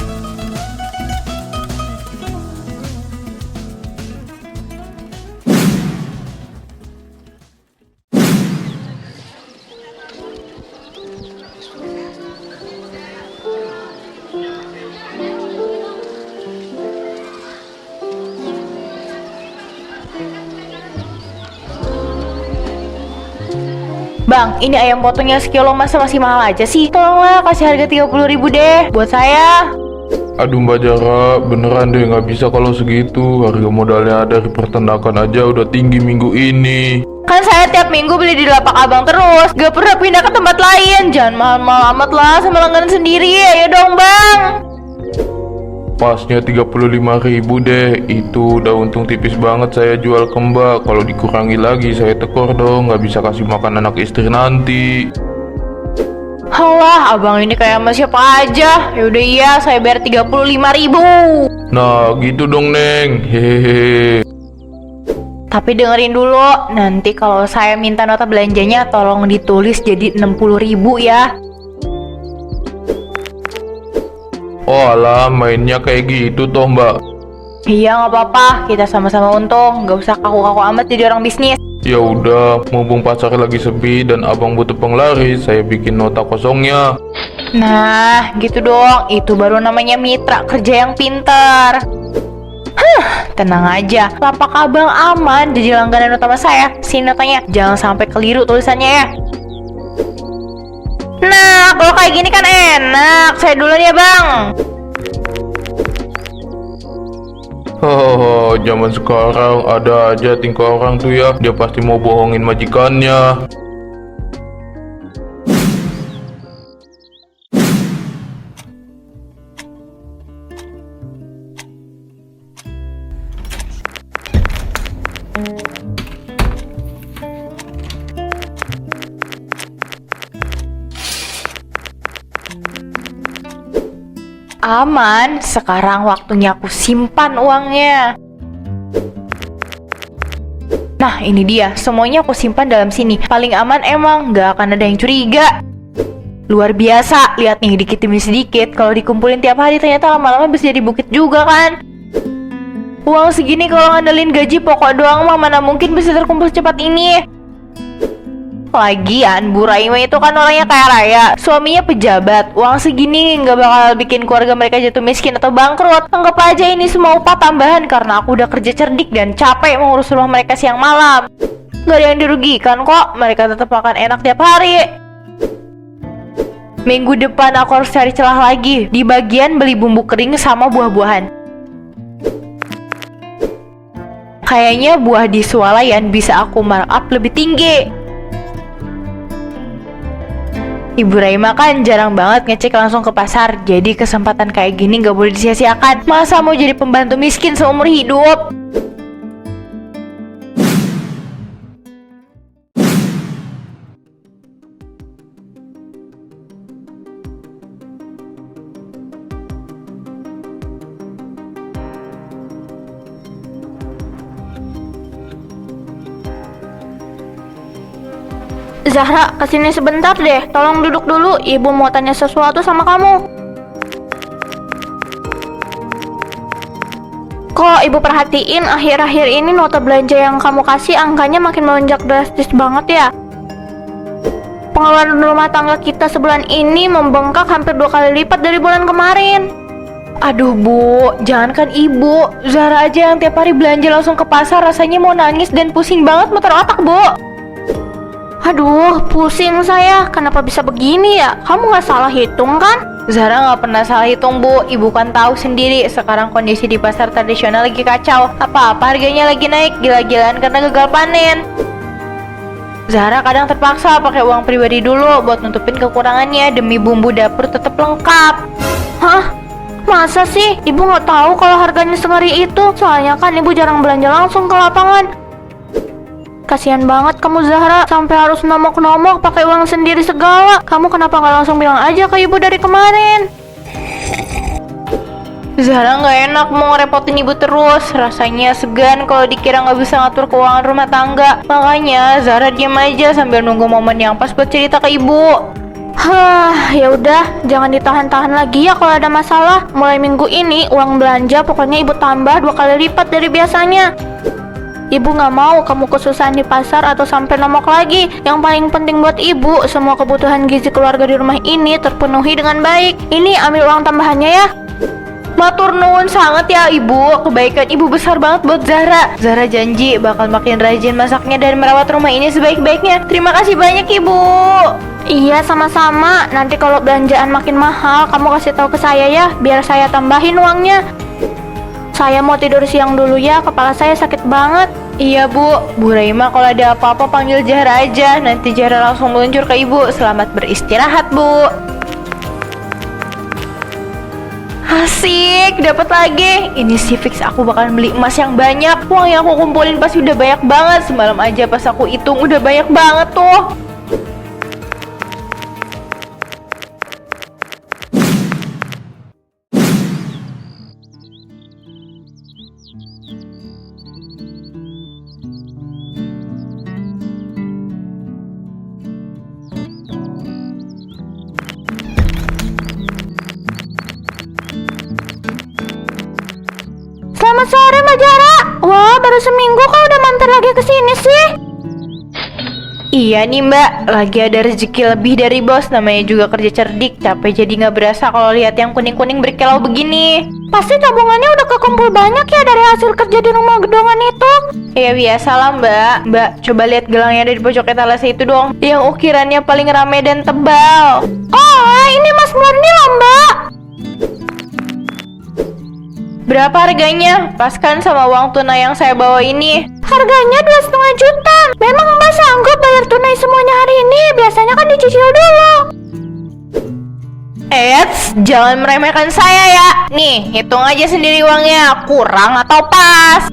S3: Bang, ini ayam potongnya sekilo masa masih mahal aja sih? Tolonglah kasih harga 30.000 deh buat saya.
S1: Aduh Mbak Zahra, beneran deh nggak bisa kalau segitu. Harga modalnya dari peternakan aja udah tinggi minggu ini.
S3: Kan saya tiap minggu beli di lapak abang terus, gak pernah pindah ke tempat lain. Jangan mahal-mahal amat lah sama langganan sendiri. Ayo dong bang.
S1: pasnya 35.000 deh. Itu udah untung tipis banget saya jual ke Mbak. Kalau dikurangi lagi saya tekor dong, nggak bisa kasih makan anak istri nanti.
S3: Halah, abang ini kayak sama siapa aja. Yaudah iya, saya bayar 35.000.
S1: Nah gitu dong Neng, hehehe.
S3: Tapi dengerin dulu, nanti kalau saya minta nota belanjanya tolong ditulis jadi 60.000 ya.
S1: Oh alah, mainnya kayak gitu toh Mbak.
S3: Iya nggak apa-apa, kita sama-sama untung. Nggak usah kaku-kaku amat jadi orang bisnis.
S1: Ya udah, mumpung pasar lagi sepi dan abang butuh penglaris, saya bikin nota kosongnya.
S3: Nah, gitu dong. Itu baru namanya mitra kerja yang pintar. Tenang aja. Lapak abang aman jadi langganan utama saya. Sini notanya. Jangan sampai keliru tulisannya ya. Nah, kalau kayak gini kan enak. Saya duluan ya, Bang.
S1: Hahaha, zaman sekarang ada aja tingkah orang tuh ya. Dia pasti mau bohongin majikannya.
S3: Aman, sekarang waktunya aku simpan uangnya. Nah, ini dia. Semuanya aku simpan dalam sini. Paling aman emang, nggak akan ada yang curiga. Luar biasa, lihat nih dikit demi sedikit. Kalau dikumpulin tiap hari ternyata lama-lama bisa jadi bukit juga kan. Uang segini kalau ngandelin gaji pokok doang mah mana mungkin bisa terkumpul secepat ini. Lagian Bu Raima itu kan orangnya kaya raya, suaminya pejabat. Uang segini nggak bakal bikin keluarga mereka jatuh miskin atau bangkrut. Anggap aja ini semua upah tambahan karena aku udah kerja cerdik dan capek mengurus rumah mereka siang malam. Gak ada yang dirugikan kok, mereka tetap makan enak tiap hari. Minggu depan aku harus cari celah lagi di bagian beli bumbu kering sama buah-buahan. Kayaknya buah di swalayan bisa aku markup lebih tinggi. Ibu Raima kan jarang banget ngecek langsung ke pasar. Jadi kesempatan kayak gini gak boleh disia-siakan. Masa mau jadi pembantu miskin seumur hidup?
S4: Zahra, kesini sebentar deh. Tolong duduk dulu, ibu mau tanya sesuatu sama kamu. Kok ibu perhatiin akhir-akhir ini nota belanja yang kamu kasih angkanya makin melonjak drastis banget ya? Pengeluaran rumah tangga kita sebulan ini membengkak hampir 2 kali lipat dari bulan kemarin.
S3: Aduh Bu, jangankan ibu, Zara aja yang tiap hari belanja langsung ke pasar rasanya mau nangis dan pusing banget muter otak Bu.
S4: Aduh, pusing saya. Kenapa bisa begini ya? Kamu nggak salah hitung kan?
S3: Zara nggak pernah salah hitung Bu, ibu kan tahu sendiri sekarang kondisi di pasar tradisional lagi kacau. Apa-apa harganya lagi naik gila-gilaan karena gagal panen. Zara kadang terpaksa pakai uang pribadi dulu buat nutupin kekurangannya demi bumbu dapur tetap lengkap.
S4: Hah? Masa sih? Ibu nggak tahu kalau harganya sengeri itu? Soalnya kan ibu jarang belanja langsung ke lapangan. Kasihan banget kamu Zahra, sampai harus nomok-nomok pakai uang sendiri segala. Kamu kenapa nggak langsung bilang aja ke ibu dari kemarin?
S3: Zara nggak enak mau ngerepotin ibu terus. Rasanya segan kalau dikira nggak bisa ngatur keuangan rumah tangga. Makanya Zara diam aja sambil nunggu momen yang pas buat cerita ke ibu.
S4: Ya udah, jangan ditahan-tahan lagi ya kalau ada masalah. Mulai minggu ini uang belanja pokoknya ibu tambah 2 kali lipat dari biasanya. Ibu nggak mau kamu kesusahan di pasar atau sampai nomok lagi. Yang paling penting buat ibu, semua kebutuhan gizi keluarga di rumah ini terpenuhi dengan baik. Ini ambil uang tambahannya ya.
S3: Matur nuwun sangat ya ibu, kebaikan ibu besar banget buat Zara. Zara janji bakal makin rajin masaknya dan merawat rumah ini sebaik-baiknya. Terima kasih banyak ibu.
S4: Iya sama-sama. Nanti kalau belanjaan makin mahal, kamu kasih tahu ke saya ya, biar saya tambahin uangnya. Saya mau tidur siang dulu ya, kepala saya sakit banget.
S3: Iya Bu Raima kalau ada apa-apa panggil Zahra aja. Nanti Zahra langsung meluncur ke ibu. Selamat beristirahat Bu. Asik. Asik, dapat lagi. Ini sih fix aku bakal beli emas yang banyak. Uang yang aku kumpulin pasti udah banyak banget. Semalam aja pas aku hitung udah banyak banget tuh.
S4: Selamat sore Mbak Jara. Wah, baru seminggu kok udah mantar lagi ke sini sih.
S3: Iya nih mbak, lagi ada rezeki lebih dari bos. Namanya juga kerja cerdik, capek jadi nggak berasa kalau lihat yang kuning-kuning berkilau begini.
S4: Pasti tabungannya udah kekumpul banyak ya dari hasil kerja di rumah gedongan itu.
S3: Ya biasalah mbak. Mbak, coba lihat gelangnya ada di pojok etalase itu dong, yang ukirannya paling rame dan tebal.
S4: Oh, ini Mas Murni loh Mbak.
S3: Berapa harganya? Paskan sama uang tunai yang saya bawa ini.
S4: Harganya 2,5 juta. Memang Mbak sanggup bayar tunai semuanya hari ini? Biasanya kan dicicil dulu.
S3: Eits, jangan meremehkan saya ya. Nih, hitung aja sendiri uangnya. Kurang atau pas?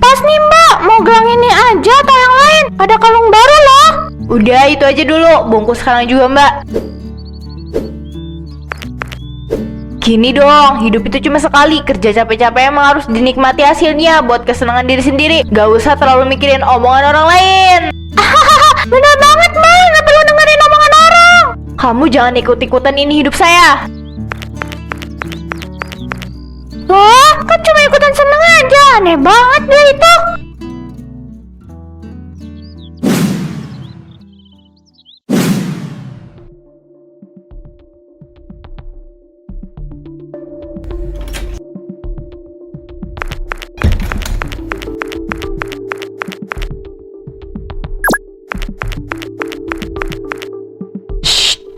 S4: Pas nih Mbak, mau gelang ini aja atau yang lain? Ada kalung baru loh.
S3: Udah, itu aja dulu. Bungkus sekarang juga mbak. Gini dong, hidup itu cuma sekali. Kerja capek-capek emang harus dinikmati hasilnya buat kesenangan diri sendiri. Gak usah terlalu mikirin omongan orang lain.
S4: Bener banget Mbak, nggak perlu dengerin omongan orang.
S3: Kamu jangan ikut-ikutan ini hidup saya.
S4: Wah, kan cuma ikutan seneng aja. Aneh banget dia itu.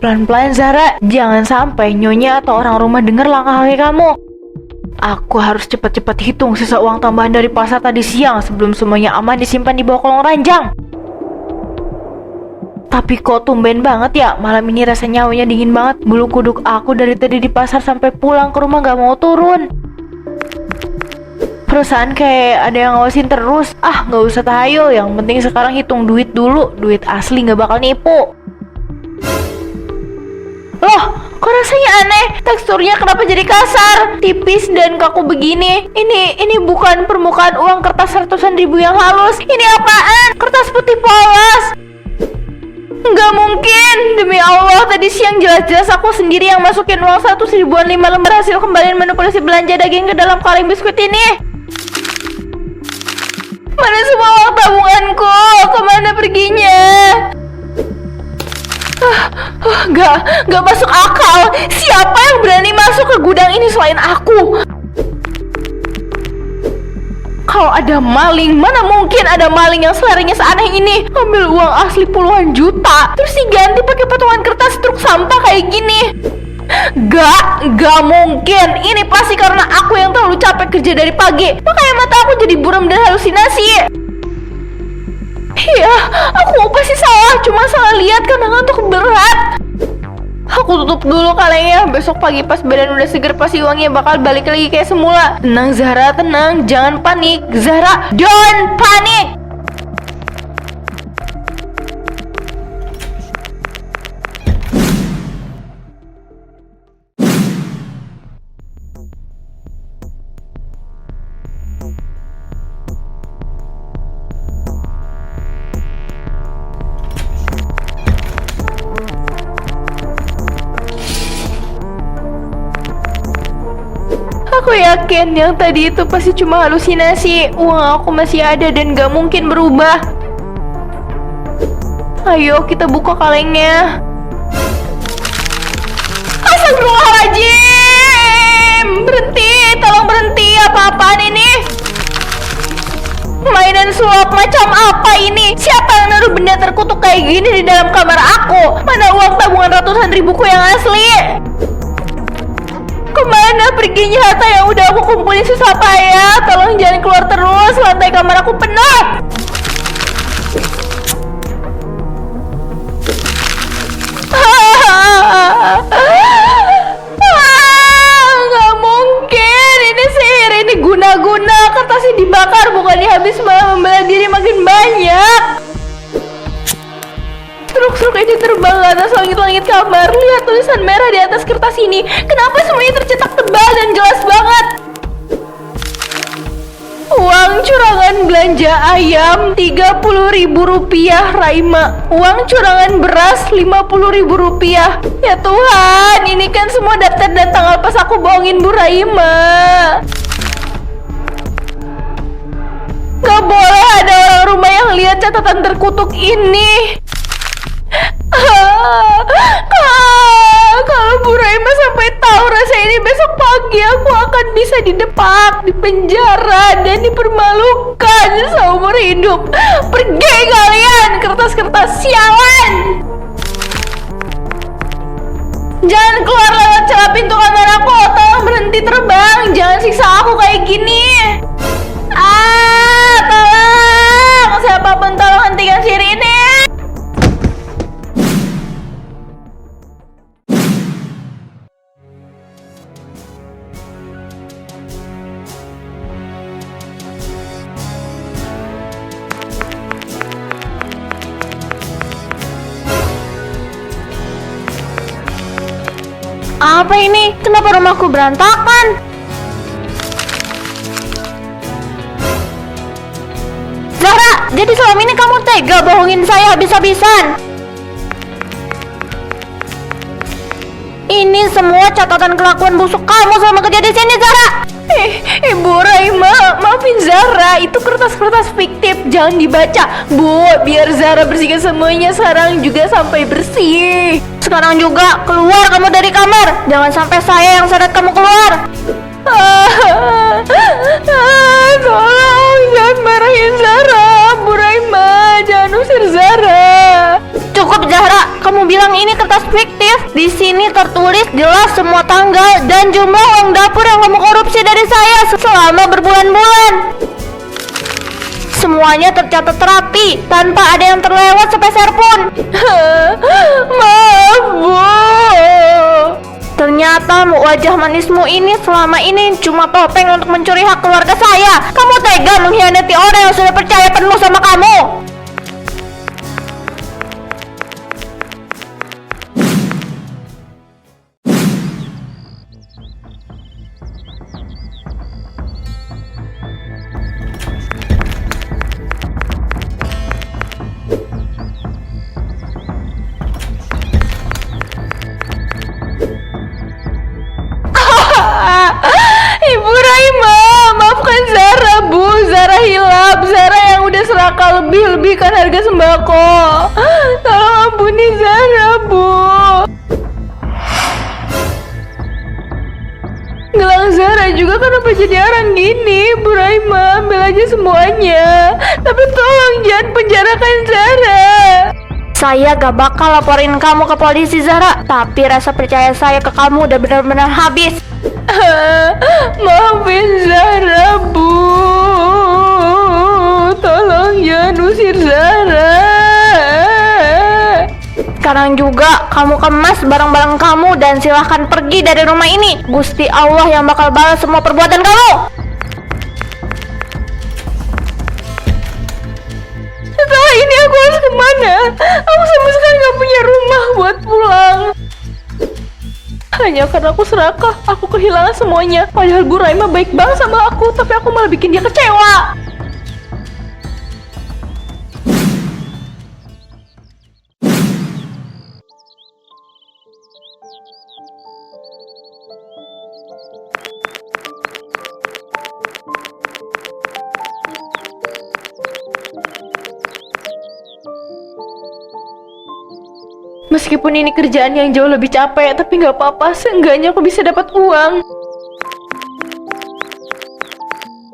S3: Pelan-pelan Zara, jangan sampai nyonya atau orang rumah denger langkah kaki kamu. Aku harus cepat-cepat hitung sisa uang tambahan dari pasar tadi siang sebelum semuanya aman disimpan di bawah kolong ranjang. Tapi kok tumben banget ya, malam ini rasanya hawanya dingin banget. Bulu kuduk aku dari tadi di pasar sampai pulang ke rumah gak mau turun. Perusahaan kayak ada yang ngawasin terus. Ah, gak usah tahayul, yang penting sekarang hitung duit dulu. Duit asli gak bakal nipu. Loh, kok rasanya aneh? Teksturnya kenapa jadi kasar, tipis dan kaku begini? Ini bukan permukaan uang kertas ratusan ribu yang halus. Ini apaan? Kertas putih polos. Nggak mungkin. Demi Allah, tadi siang jelas-jelas aku sendiri yang masukin uang 100 ribuan 5 lembar hasil kembalian manipulasi belanja daging ke dalam kaleng biskuit ini. Mana semua uang tabunganku? Kemana perginya? Gak masuk akal. Siapa yang berani masuk ke gudang ini selain aku? Kalau ada maling, mana mungkin ada maling yang seleranya seaneh ini. Ambil uang asli puluhan juta, terus diganti pakai potongan kertas truk sampah kayak gini. Gak mungkin. Ini pasti karena aku yang terlalu capek kerja dari pagi. Makanya mata aku jadi buram dan halusinasi. Iya, aku pasti salah. Cuma salah lihat karena ngantuk berat. Aku tutup dulu kalengnya. Besok pagi pas badan udah seger pasti uangnya bakal balik lagi kayak semula. Tenang Zahra, tenang. Jangan panik. Zahra, don't panik. Aku yakin yang tadi itu pasti cuma halusinasi. Uang aku masih ada dan gak mungkin berubah. Ayo kita buka kalengnya. Astagfirullahaladzim. Berhenti, tolong berhenti. Apa-apaan ini? Mainan sulap macam apa ini? Siapa yang naruh benda terkutuk kayak gini di dalam kamar aku? Mana uang tabungan ratusan ribuku yang asli? Kemana perginya harta yang udah aku kumpulin susah payah? Tolong jangan keluar terus, lantai kamar aku penuh.
S5: langit kamar. Lihat tulisan merah di atas kertas ini. Kenapa semuanya tercetak tebal dan jelas banget? Uang curangan belanja ayam Rp30.000 Raima. Uang curangan beras Rp50.000. Ya Tuhan, ini kan semua daftar dan tanggal pas aku bohongin Bu Raima. Gak boleh ada orang rumah yang lihat catatan terkutuk ini. Kalau Bu Raima sampai tahu rasa ini, besok pagi aku akan bisa didepak, dipenjara, dan dipermalukan seumur hidup. Pergi kalian, kertas-kertas sialan! Jangan keluar lewat celah pintu kamar aku. Tolong berhenti terbang. Jangan siksa aku kayak gini. Tolong! Siapapun tolong hentikan sihir ini.
S4: Apa ini? Kenapa rumahku berantakan? Zara, jadi selama ini kamu tega bohongin saya habis-habisan? Ini semua catatan kelakuan busuk kamu selama kerja di sini, Zara.
S5: Ibu Raima, maafin Zara. Itu kertas-kertas fiktif, jangan dibaca. Bu, biar Zara bersihkan semuanya sekarang juga sampai bersih.
S4: Sekarang juga keluar kamu dari kamar. Jangan sampai saya yang seret kamu keluar.
S5: Tolong, jangan marahin Zara. Bu Raima, jangan usir Zara.
S4: Cukup Zahra, kamu bilang ini kertas fiktif. Di sini tertulis jelas semua tanggal dan jumlah uang dapur yang kamu korupsi dari saya selama berbulan-bulan. Semuanya tercatat rapi, tanpa ada yang terlewat sepeser pun.
S5: Maaf, Bu.
S4: Ternyata wajah manismu ini selama ini cuma topeng untuk mencuri hak keluarga saya. Kamu tega mengkhianati orang yang sudah percaya penuh sama kamu.
S5: Ibu Raima, maafkan Zara, Bu. Zara hilap. Zara yang udah serakah lebih-lebihkan harga sembako. Tolong ampuni Zara, Bu. Gelang Zara juga kenapa jadi arang gini? Bu Raima, ambil aja semuanya. Tapi tolong jangan penjarakan Zara.
S4: Saya gak bakal laporin kamu ke polisi, Zara. Tapi rasa percaya saya ke kamu udah benar-benar habis.
S5: Maafin Zara, Bu. Tolong jangan usir Zara.
S4: Sekarang juga kamu kemas barang-barang kamu dan silahkan pergi dari rumah ini. Gusti Allah yang bakal balas semua perbuatan kamu.
S5: Setelah ini aku harus kemana? Aku sama sekali gak punya rumah buat pulang. Hanya karena aku serakah, aku kehilangan semuanya. Padahal Bu Raima baik banget sama aku, tapi aku malah bikin dia kecewa. Meskipun ini kerjaan yang jauh lebih capek, tapi nggak apa-apa, seenggaknya aku bisa dapat uang.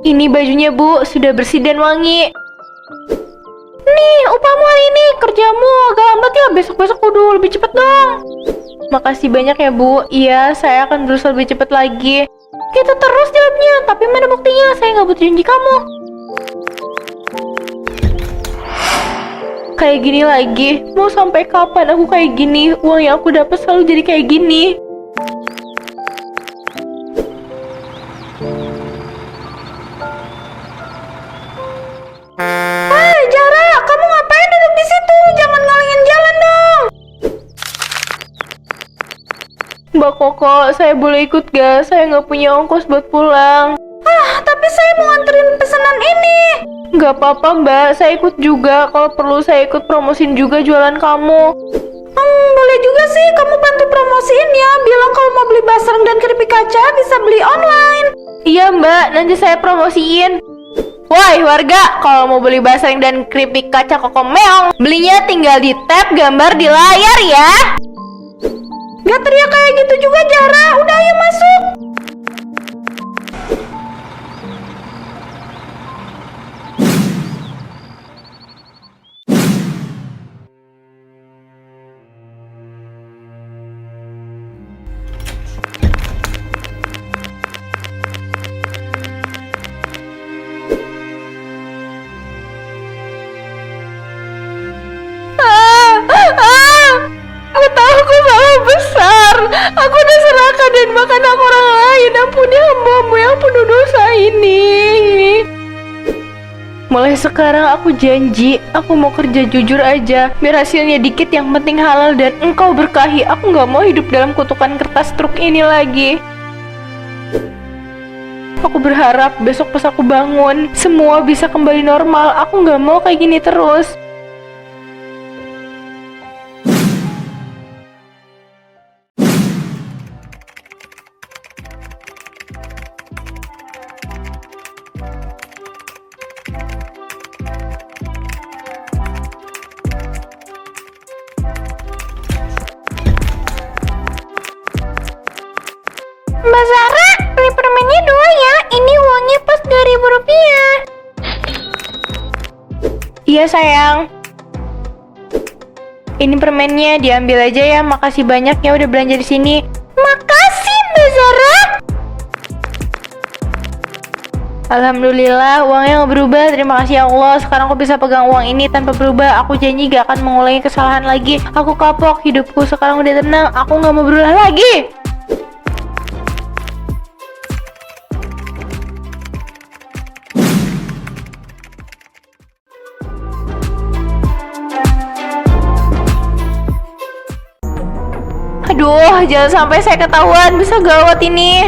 S5: Ini bajunya, Bu, sudah bersih dan wangi. Nih, upahmu hari ini. Kerjamu agak lambat ya, besok-besok kudu lebih cepat dong. Makasih banyak ya, Bu. Iya, saya akan berusaha lebih cepat lagi. Gitu terus jawabnya, tapi mana buktinya? Saya nggak butuh janji kamu. Kayak gini lagi, mau sampai kapan aku kayak gini? Uang yang aku dapat selalu jadi kayak gini. Hei, Zara, kamu ngapain duduk di situ? Jangan ngalangin jalan dong.
S3: kok. Saya boleh ikut gak? Saya nggak punya ongkos buat pulang.
S2: Tapi saya mau nganterin pesanan ini.
S3: Nggak apa-apa mbak, saya ikut juga. Kalau perlu saya ikut promosiin juga jualan kamu.
S2: Boleh juga sih, kamu bantu promosiin ya. Bilang kalau mau beli basreng dan keripik kaca bisa beli online.
S3: Iya mbak, nanti saya promosiin. Woi warga, kalau mau beli basreng dan keripik kaca Koko Meong, belinya tinggal di tap gambar di layar ya.
S2: Gak teriak kayak gitu juga, Jara. Udah ayo masuk.
S3: Aku tahu aku salah besar. Aku udah serahkan dan makan hak orang lain. Ampuni hamba-Mu yang penuh dosa ini. Mulai sekarang aku janji, aku mau kerja jujur aja. Biar hasilnya dikit, yang penting halal dan Engkau berkahi. Aku gak mau hidup dalam kutukan kertas truk ini lagi. Aku berharap besok pas aku bangun, semua bisa kembali normal. Aku gak mau kayak gini terus.
S4: Mbak Zara, beli permennya 2 ya. Ini uangnya pas 2.000 rupiah.
S3: Iya sayang. Ini permennya diambil aja ya. Makasih banyak ya udah belanja di sini.
S4: Makasih Mbak Zara.
S3: Alhamdulillah uangnya nggak berubah. Terima kasih ya Allah. Sekarang aku bisa pegang uang ini tanpa berubah. Aku janji gak akan mengulangi kesalahan lagi. Aku kapok. Hidupku sekarang udah tenang. Aku nggak mau berulah lagi. Aduh, jangan sampai saya ketahuan, bisa gawat ini.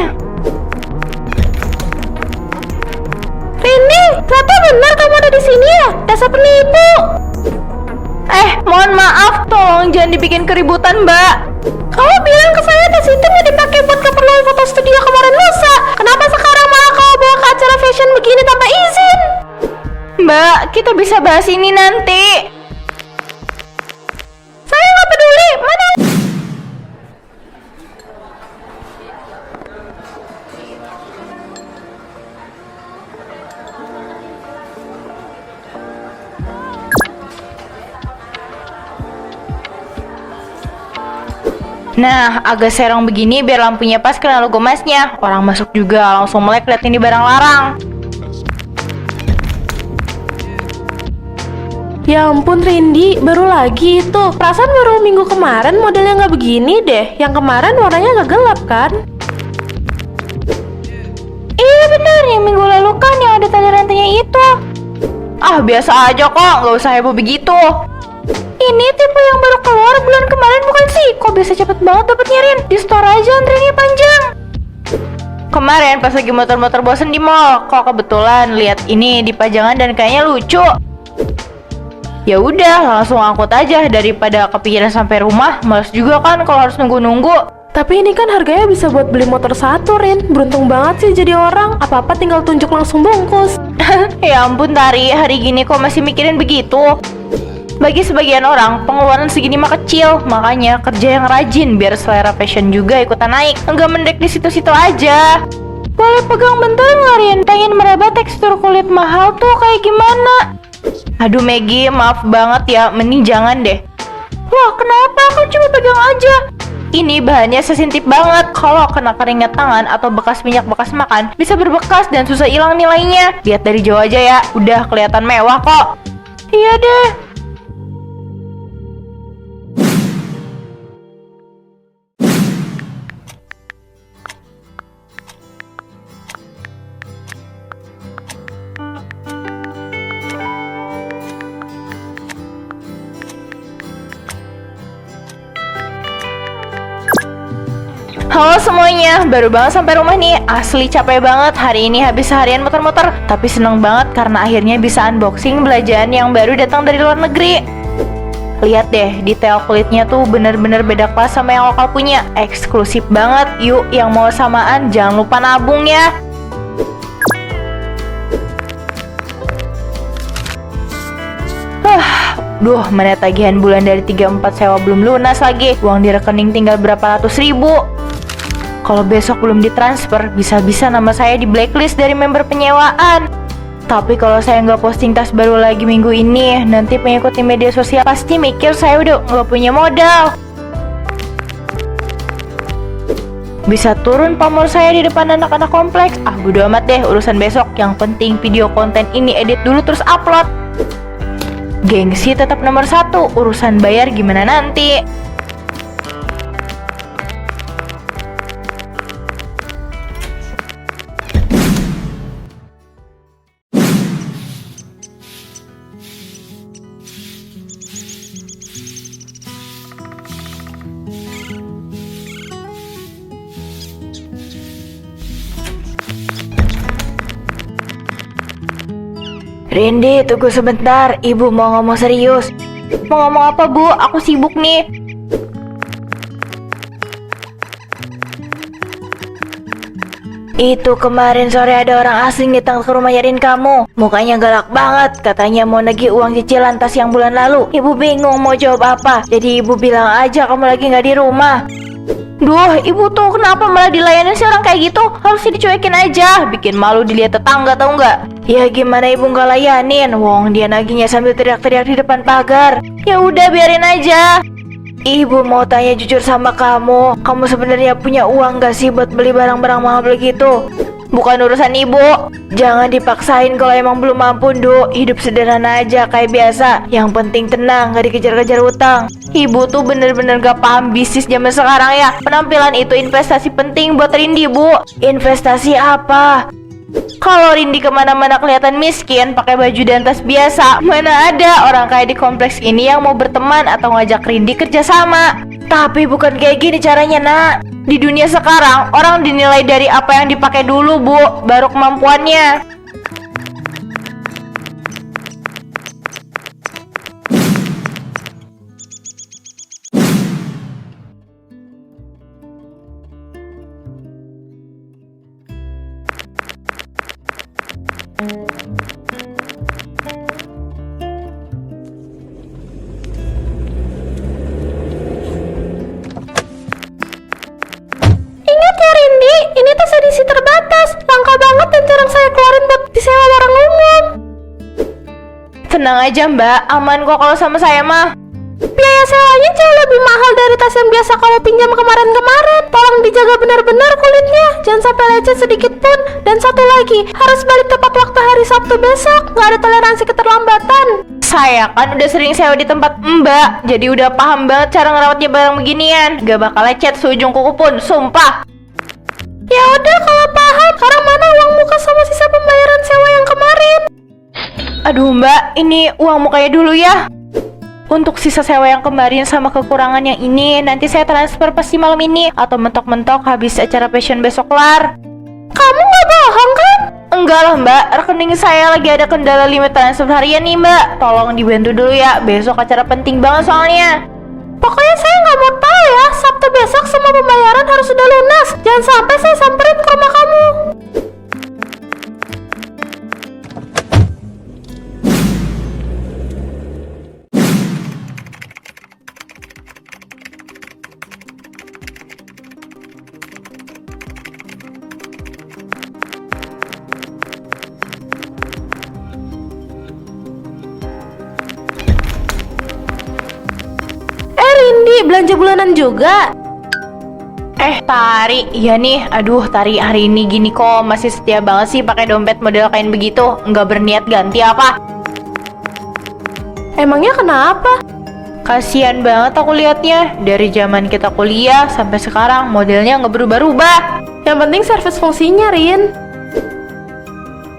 S2: Rini, ternyata benar kamu ada di sini ya? Dasar penipu.
S3: Mohon maaf, tolong jangan dibikin keributan, Mbak.
S2: Kamu bilang ke saya tas itu mau dipakai buat keperluan foto studio kemarin lusa. Kenapa sekarang malah kamu bawa ke acara fashion begini tanpa izin?
S3: Mbak, kita bisa bahas ini nanti.
S2: Saya nggak peduli. Mana?
S3: Nah, agak serong begini biar lampunya pas kena logo masnya. Orang masuk juga langsung melek liat ini barang larang.
S5: Ya ampun Rindi, baru lagi itu. Perasaan baru minggu kemarin modelnya nggak begini deh. Yang kemarin warnanya nggak gelap kan?
S3: Iya bener, yang minggu lalu kan yang ada tali rantainya itu. Ah, biasa aja kok, nggak usah heboh begitu. Ini tipe yang baru keluar bulan kemarin bukan sih? Kok bisa cepet banget dapetnya Rin? Di store aja antriannya panjang. Kemarin pas lagi muter-muter bosen di mall, kok kebetulan lihat ini di pajangan dan kayaknya lucu. Ya udah, langsung angkut aja daripada kepikiran sampai rumah. Males juga kan kalau harus nunggu-nunggu.
S5: Tapi ini kan harganya bisa buat beli motor 1, Rin. Beruntung banget sih jadi orang. Apa-apa tinggal tunjuk langsung bungkus.
S3: Ya ampun Tari, hari gini kok masih mikirin begitu? Bagi sebagian orang, pengeluaran segini mah kecil. Makanya kerja yang rajin biar selera fashion juga ikutan naik. Enggak mendek di situ-situ aja. Boleh pegang bentar nggak Rin? Pengen meraba tekstur kulit mahal tuh kayak gimana? Aduh Maggie, maaf banget ya, mending jangan deh. Wah kenapa? Kan cuma pegang aja. Ini bahannya sensitif banget. Kalau kena keringat tangan atau bekas minyak bekas makan, bisa berbekas dan susah hilang nilainya. Lihat dari jauh aja ya, udah kelihatan mewah kok. Iya deh. Halo semuanya, baru banget sampai rumah nih. Asli capek banget, hari ini habis seharian muter-muter. Tapi seneng banget karena akhirnya bisa unboxing belanjaan yang baru datang dari luar negeri. Lihat deh, detail kulitnya tuh bener-bener beda kelas sama yang lokal punya. Eksklusif banget. Yuk, yang mau samaan jangan lupa nabung ya. Duh, mana tagihan bulan dari 34 sewa belum lunas lagi. Uang di rekening tinggal berapa ratus ribu. Kalau besok belum ditransfer, bisa-bisa nama saya di blacklist dari member penyewaan. Tapi kalau saya nggak posting tas baru lagi minggu ini, nanti pengikut di media sosial pasti mikir saya udah nggak punya modal. Bisa turun pamor saya di depan anak-anak kompleks. Bodo amat deh urusan besok. Yang penting video konten ini edit dulu terus upload. Gengsi tetap nomor 1, urusan bayar gimana nanti.
S4: Rindy, tunggu sebentar. Ibu mau ngomong serius.
S3: Mau ngomong apa bu? Aku sibuk nih.
S4: Itu kemarin sore ada orang asing datang ke rumah nyariin kamu. Mukanya galak banget. Katanya mau nagih uang cicilan tas yang bulan lalu. Ibu bingung mau jawab apa. Jadi ibu bilang aja kamu lagi nggak di rumah.
S3: Duh, ibu tuh kenapa malah dilayanin sih orang kayak gitu? Harusnya dicuekin aja. Bikin malu dilihat tetangga tau nggak?
S4: Ya gimana ibu nggak layanin? Wong dia nagihnya sambil teriak-teriak di depan pagar.
S3: Ya udah biarin aja.
S4: Ibu mau tanya jujur sama kamu. Kamu sebenarnya punya uang gak sih buat beli barang-barang mahal begitu?
S3: Bukan urusan ibu.
S4: Jangan dipaksain kalau emang belum mampu, Nduk. Hidup sederhana aja kayak biasa. Yang penting tenang, gak dikejar-kejar utang.
S3: Ibu tuh bener-bener gak paham bisnis zaman sekarang ya. Penampilan itu investasi penting buat Rindy, Bu.
S4: Investasi apa?
S3: Kalau Rindy kemana-mana kelihatan miskin, pakai baju dan tas biasa, mana ada orang kaya di kompleks ini yang mau berteman atau ngajak Rindy kerjasama.
S4: Tapi bukan kayak gini caranya, nak.
S3: Di dunia sekarang, orang dinilai dari apa yang dipakai dulu, Bu, baru kemampuannya.
S5: Ingat ya Rindy, ini tas edisi terbatas. Langka banget dan jarang saya keluarin buat disewa barang umum.
S3: Tenang aja mbak, aman kok kalau sama saya mah.
S5: Biaya sewanya jauh lebih mahal dari tas yang biasa kamu pinjam kemarin-kemarin. Tolong dijaga benar-benar kulitnya, jangan sampai lecet sedikit pun. Dan satu lagi, harus balik tepat waktu hari Sabtu besok. Nggak ada toleransi keterlambatan.
S3: Saya kan udah sering sewa di tempat mbak, jadi udah paham banget cara ngerawatnya barang beginian. Gak bakal lecet seujung kuku pun, sumpah.
S5: Ya udah kalau paham, sekarang mana uang muka sama sisa pembayaran sewa yang kemarin?
S3: Aduh mbak, ini uang mukanya dulu ya. Untuk sisa sewa yang kemarin sama kekurangan yang ini, nanti saya transfer pasti malam ini. Atau mentok-mentok habis acara fashion besok kelar.
S5: Kamu nggak bohong kan?
S3: Enggak lah mbak, rekening saya lagi ada kendala limit transfer harian nih mbak. Tolong dibantu dulu ya, besok acara penting banget soalnya.
S5: Pokoknya saya nggak mau tahu ya, Sabtu besok semua pembayaran harus sudah lunas. Jangan sampai saya samperin ke rumah kamu. Rindy, belanja bulanan juga?
S3: Tari, iya nih. Aduh, Tari hari ini gini kok masih setia banget sih pakai dompet model kain begitu. Nggak berniat ganti apa?
S5: Emangnya kenapa?
S3: Kasian banget aku liatnya. Dari zaman kita kuliah sampai sekarang modelnya nggak berubah-ubah.
S5: Yang penting servis fungsinya, Rin.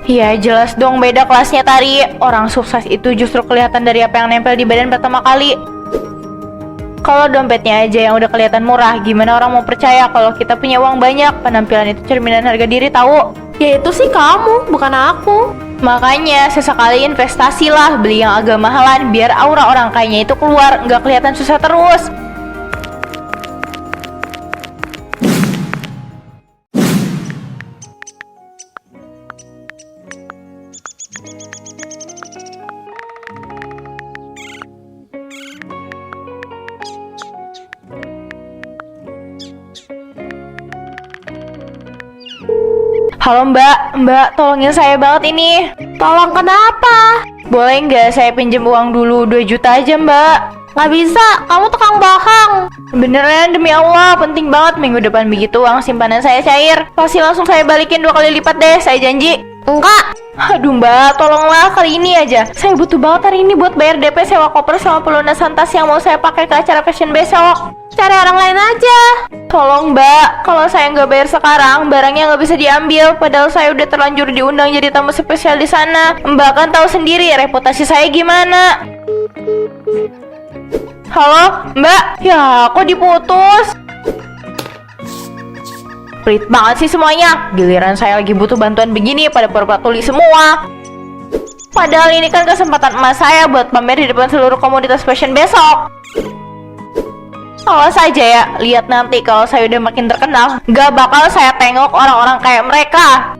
S3: Ya jelas dong beda kelasnya Tari. Orang sukses itu justru kelihatan dari apa yang nempel di badan pertama kali. Kalau dompetnya aja yang udah kelihatan murah, gimana orang mau percaya kalau kita punya uang banyak? Penampilan itu cerminan harga diri tahu.
S5: Ya itu sih kamu, bukan aku.
S3: Makanya sesekali investasi lah, beli yang agak mahalan biar aura orang kayanya itu keluar, nggak kelihatan susah terus. Halo mbak, tolongin saya banget ini.
S5: Tolong kenapa?
S3: Boleh nggak saya pinjam uang dulu 2 juta aja mbak?
S5: Nggak bisa, kamu tukang bohong.
S3: Beneran demi Allah, penting banget minggu depan begitu uang simpanan saya cair. Pasti langsung saya balikin 2 kali lipat deh, saya janji.
S5: Enggak.
S3: Aduh mbak, tolonglah kali ini aja. Saya butuh banget hari ini buat bayar DP sewa koper sama pelunasan tas yang mau saya pakai ke acara fashion besok.
S5: Cari orang lain aja.
S3: Tolong mbak, kalau saya nggak bayar sekarang, barangnya nggak bisa diambil. Padahal saya udah terlanjur diundang jadi tamu spesial di sana. Mbak kan tahu sendiri reputasi saya gimana. Halo, mbak? Ya, kok diputus? Pelit banget sih semuanya. Giliran saya lagi butuh bantuan begini, pada pura-pura tuli semua. Padahal ini kan kesempatan emas saya buat pamer di depan seluruh komunitas fashion besok. Awas aja ya, lihat nanti kalau saya udah makin terkenal, gak bakal saya tengok orang-orang kayak mereka.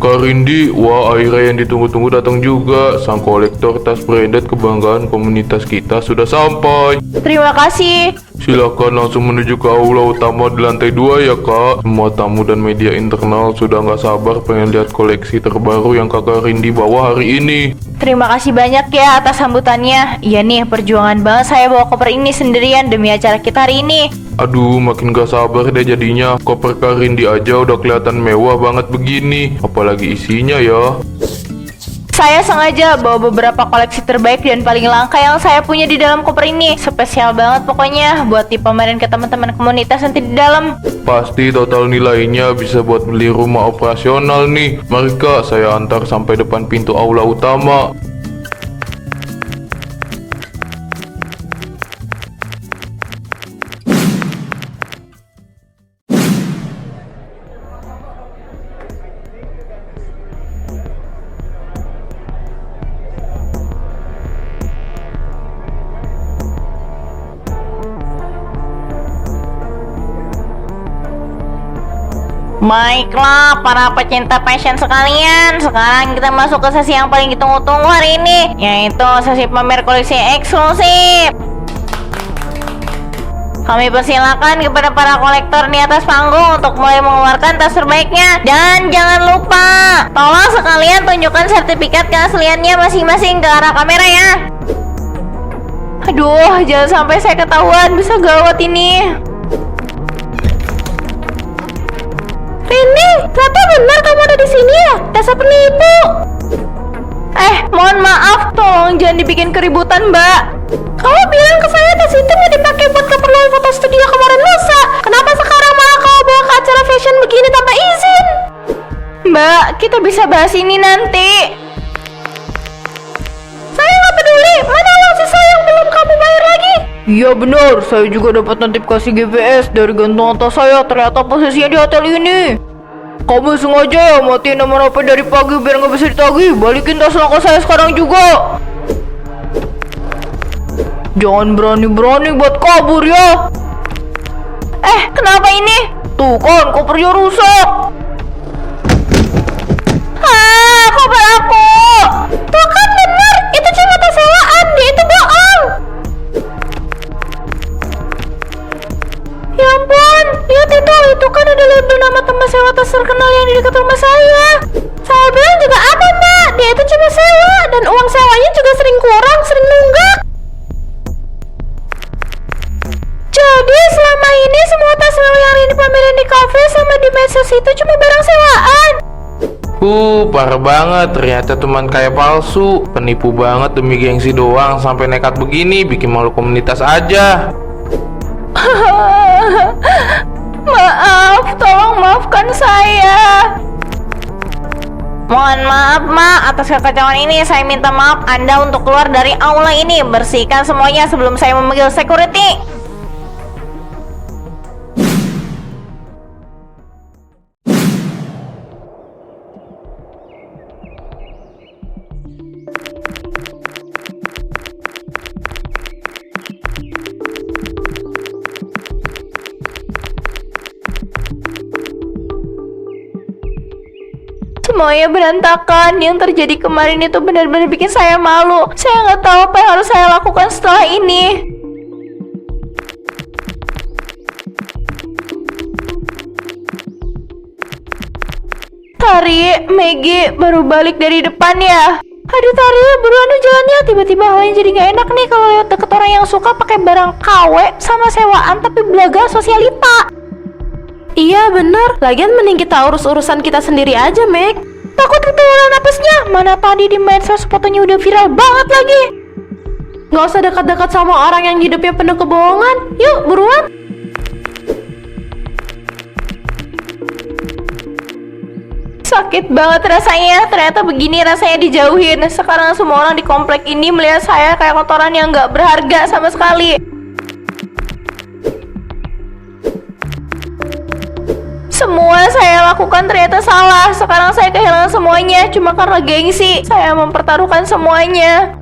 S6: Kak Rindi, wah akhirnya yang ditunggu-tunggu datang juga. Sang kolektor tas branded kebanggaan komunitas kita sudah sampai.
S3: Terima kasih.
S6: Silakan langsung menuju ke aula utama di lantai 2 ya kak. Semua tamu dan media internal sudah nggak sabar pengen lihat koleksi terbaru yang kakak Rindi bawa hari ini.
S3: Terima kasih banyak ya atas sambutannya. Iya nih, perjuangan banget saya bawa koper ini sendirian demi acara kita hari ini.
S6: Aduh, makin gak sabar deh jadinya. Koper Kak Rindi aja udah kelihatan mewah banget begini. Apalagi isinya ya.
S3: Saya sengaja bawa beberapa koleksi terbaik dan paling langka yang saya punya di dalam koper ini. Spesial banget pokoknya buat dipamerin ke teman-teman komunitas nanti di dalam.
S6: Pasti total nilainya bisa buat beli rumah operasional nih. Mari kak, saya antar sampai depan pintu aula utama.
S3: Baiklah para pecinta fashion sekalian, sekarang kita masuk ke sesi yang paling ditunggu-tunggu hari ini, yaitu sesi pamer koleksi eksklusif. Kami persilakan kepada para kolektor di atas panggung untuk mulai mengeluarkan tas terbaiknya. Dan jangan lupa, tolong sekalian tunjukkan sertifikat keasliannya masing-masing ke arah kamera ya. Aduh, jangan sampai saya ketahuan, bisa gawat ini.
S5: Rindi, ternyata benar kamu ada di sini ya? Dasar penipu.
S3: Mohon maaf, tolong jangan dibikin keributan, Mbak.
S5: Kamu bilang ke saya tas itu mau dipakai buat keperluan foto studio kemarin lusa. Kenapa sekarang malah kamu bawa ke acara fashion begini tanpa izin?
S3: Mbak, kita bisa bahas ini nanti.
S5: Saya nggak peduli. Mana uang sisa yang belum kamu bayar lagi?
S3: Iya benar, saya juga dapat notifikasi GPS dari gantungan tas saya. Ternyata posisinya di hotel ini. Kamu sengaja ya matiin nomor HP dari pagi biar nggak bisa ditagih. Balikin tas langka saya sekarang juga. Jangan berani-berani buat kabur ya. Kenapa ini? Tuh kan, kopernya rusak. Koper aku.
S5: Tuh kan benar, itu cuma tas sewaan, dia itu bohong. Ya ampun, lihat itu kan ada label nama tempat sewa tas terkenal yang di dekat rumah saya. Saya bilang juga apa mbak, dia itu cuma sewa dan uang sewanya juga sering kurang, sering nunggak. Jadi selama ini semua tas sewa yang dipamerin di kafe sama di medsos itu cuma barang sewaan.
S1: Parah banget. Ternyata teman kaya palsu. Penipu banget demi gengsi doang. Sampai nekat begini, bikin malu komunitas aja.
S3: Maaf, tolong maafkan saya. Mohon maaf, Ma, atas kekacauan ini. Saya minta maaf Anda untuk keluar dari aula ini. Bersihkan semuanya sebelum saya memanggil security. Semuanya berantakan. Yang terjadi kemarin itu benar-benar bikin saya malu. Saya nggak tahu apa yang harus saya lakukan setelah ini. Tari, Maggie baru balik dari depan ya. Aduh Tari, buruan dong jalannya. Tiba-tiba hawanya jadi nggak enak nih kalau lewat deket orang yang suka pakai barang KW sama sewaan tapi belaga sosialita.
S5: Iya bener, lagian mending kita urus urusan kita sendiri aja, Meg.
S3: Takut ketularan apesnya. Mana tadi di medsos fotonya udah viral banget lagi.
S5: Nggak usah dekat-dekat sama orang yang hidupnya penuh kebohongan. Yuk, buruan.
S3: Sakit banget rasanya. Ternyata begini rasanya dijauhin. Sekarang semua orang di komplek ini melihat saya kayak kotoran yang nggak berharga sama sekali. Semua saya lakukan ternyata salah. Sekarang saya kehilangan semuanya cuma karena gengsi. Saya mempertaruhkan semuanya.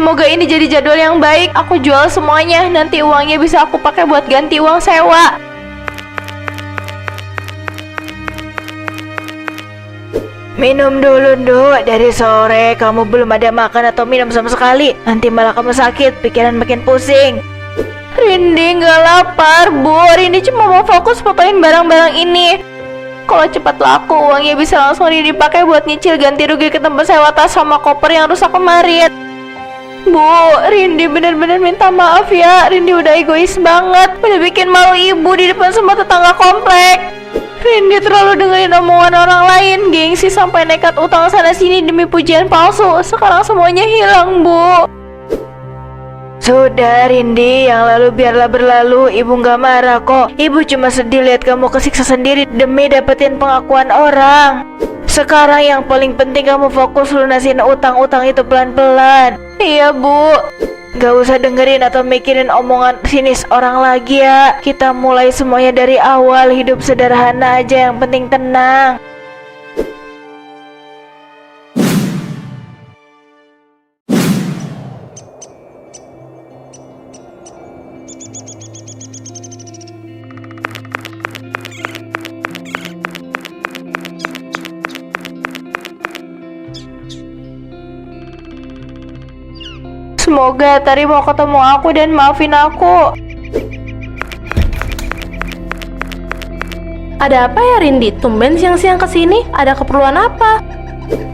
S3: Semoga ini jadi jadwal yang baik. Aku jual semuanya. Nanti uangnya bisa aku pakai buat ganti uang sewa. Minum dulu, Nduk. Dari sore kamu belum ada makan atau minum sama sekali. Nanti malah kamu sakit, pikiran makin pusing. Rindi nggak lapar, Bu. Rindi cuma mau fokus fotoin barang-barang ini. Kalau cepat laku, uangnya bisa langsung dipakai buat nyicil ganti rugi ke tempat sewa tas sama koper yang rusak kemarin. Bu, Rindi benar-benar minta maaf ya. Rindi udah egois banget. Udah bikin malu ibu di depan semua tetangga komplek. Rindi terlalu dengerin omongan orang lain. Gengsi sampai nekat utang sana sini demi pujian palsu. Sekarang semuanya hilang, Bu. Sudah Rindi, yang lalu biarlah berlalu. Ibu gak marah kok. Ibu cuma sedih lihat kamu kesiksa sendiri demi dapetin pengakuan orang. Sekarang yang paling penting kamu fokus lunasin utang-utang itu pelan-pelan. Iya, Bu. Gak usah dengerin atau mikirin omongan sinis orang lagi ya. Kita mulai semuanya dari awal. Hidup sederhana aja, yang penting tenang. Semoga Tari mau ketemu aku dan maafin aku.
S5: Ada apa ya Rindi? Tumben siang-siang kesini. Ada keperluan apa?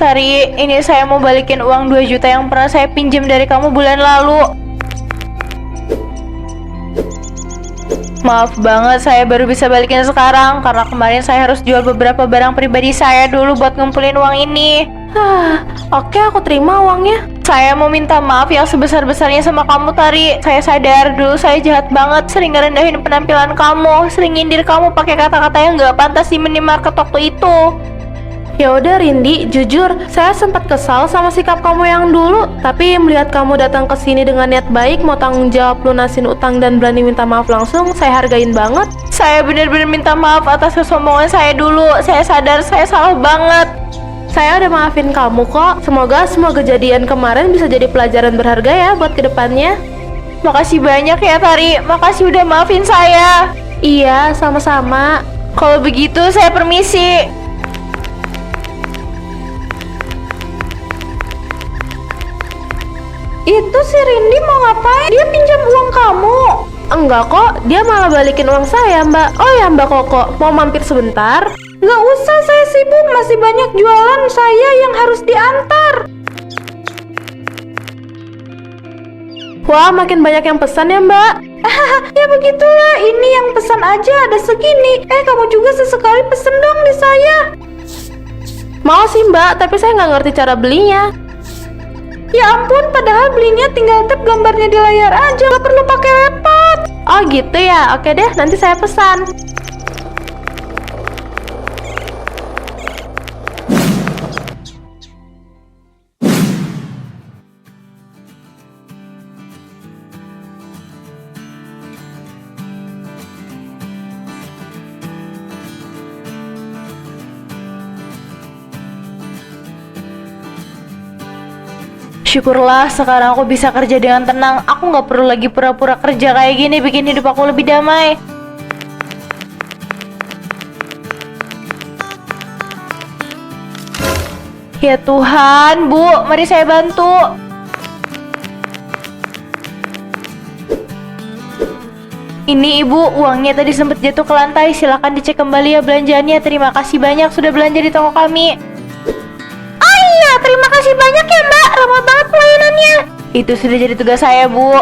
S3: Tari, ini saya mau balikin uang 2 juta yang pernah saya pinjam dari kamu bulan lalu. Maaf banget, saya baru bisa balikin sekarang karena kemarin saya harus jual beberapa barang pribadi saya dulu buat ngumpulin uang ini.
S5: Oke, aku terima uangnya.
S3: Saya mau minta maaf yang sebesar-besarnya sama kamu, Tari. Saya sadar dulu saya jahat banget, sering ngerendahin penampilan kamu, sering nyindir kamu pakai kata-kata yang gak pantas di minimarket waktu itu.
S5: Ya udah Rindi, jujur, saya sempat kesal sama sikap kamu yang dulu. Tapi melihat kamu datang ke sini dengan niat baik, mau tanggung jawab lunasin utang dan berani minta maaf langsung, saya hargain banget.
S3: Saya benar-benar minta maaf atas kesombongan saya dulu. Saya sadar saya salah banget.
S5: Saya udah maafin kamu kok. Semoga semua kejadian kemarin bisa jadi pelajaran berharga ya buat kedepannya.
S3: Makasih banyak ya Tari. Makasih udah maafin saya.
S5: Iya, sama-sama.
S3: Kalau begitu saya permisi.
S2: Itu si Rindi mau ngapain? Dia pinjam uang kamu.
S5: Enggak kok, dia malah balikin uang saya, Mbak. Oh ya, Mbak Koko, mau mampir sebentar?
S2: Nggak usah, saya sibuk, masih banyak jualan saya yang harus diantar.
S5: Wah, makin banyak yang pesan ya, Mbak.
S2: Ya begitulah, ini yang pesan aja ada segini. Kamu juga sesekali pesen dong di saya.
S5: Mau sih, Mbak, tapi saya nggak ngerti cara belinya.
S2: Ya ampun, padahal belinya tinggal tap gambarnya di layar aja, nggak perlu pakai laptop.
S5: Oh gitu ya, oke deh, nanti saya pesan.
S3: Syukurlah sekarang aku bisa kerja dengan tenang. Aku nggak perlu lagi pura-pura kerja kayak gini, bikin hidup aku lebih damai. Ya Tuhan, Bu, mari saya bantu. Ini Ibu, uangnya tadi sempat jatuh ke lantai. Silakan dicek kembali ya belanjaannya. Terima kasih banyak sudah belanja di toko kami.
S2: Terima kasih banyak ya Mbak, ramah banget pelayanannya.
S3: Itu sudah jadi tugas saya, Bu.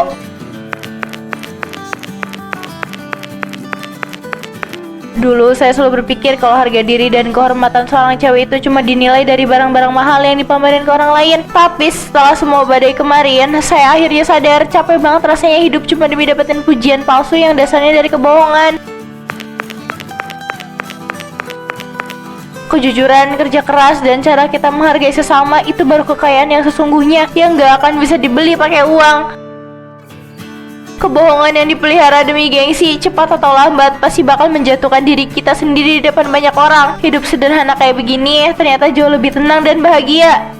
S3: Dulu saya selalu berpikir kalau harga diri dan kehormatan seorang cewek itu cuma dinilai dari barang-barang mahal yang dipamerin ke orang lain. Tapi setelah semua badai kemarin, saya akhirnya sadar capek banget rasanya hidup cuma demi dapetin pujian palsu yang dasarnya dari kebohongan. Kejujuran, kerja keras, dan cara kita menghargai sesama itu baru kekayaan yang sesungguhnya yang gak akan bisa dibeli pakai uang. Kebohongan yang dipelihara demi gengsi, cepat atau lambat pasti bakal menjatuhkan diri kita sendiri di depan banyak orang. Hidup sederhana kayak begini ternyata jauh lebih tenang dan bahagia.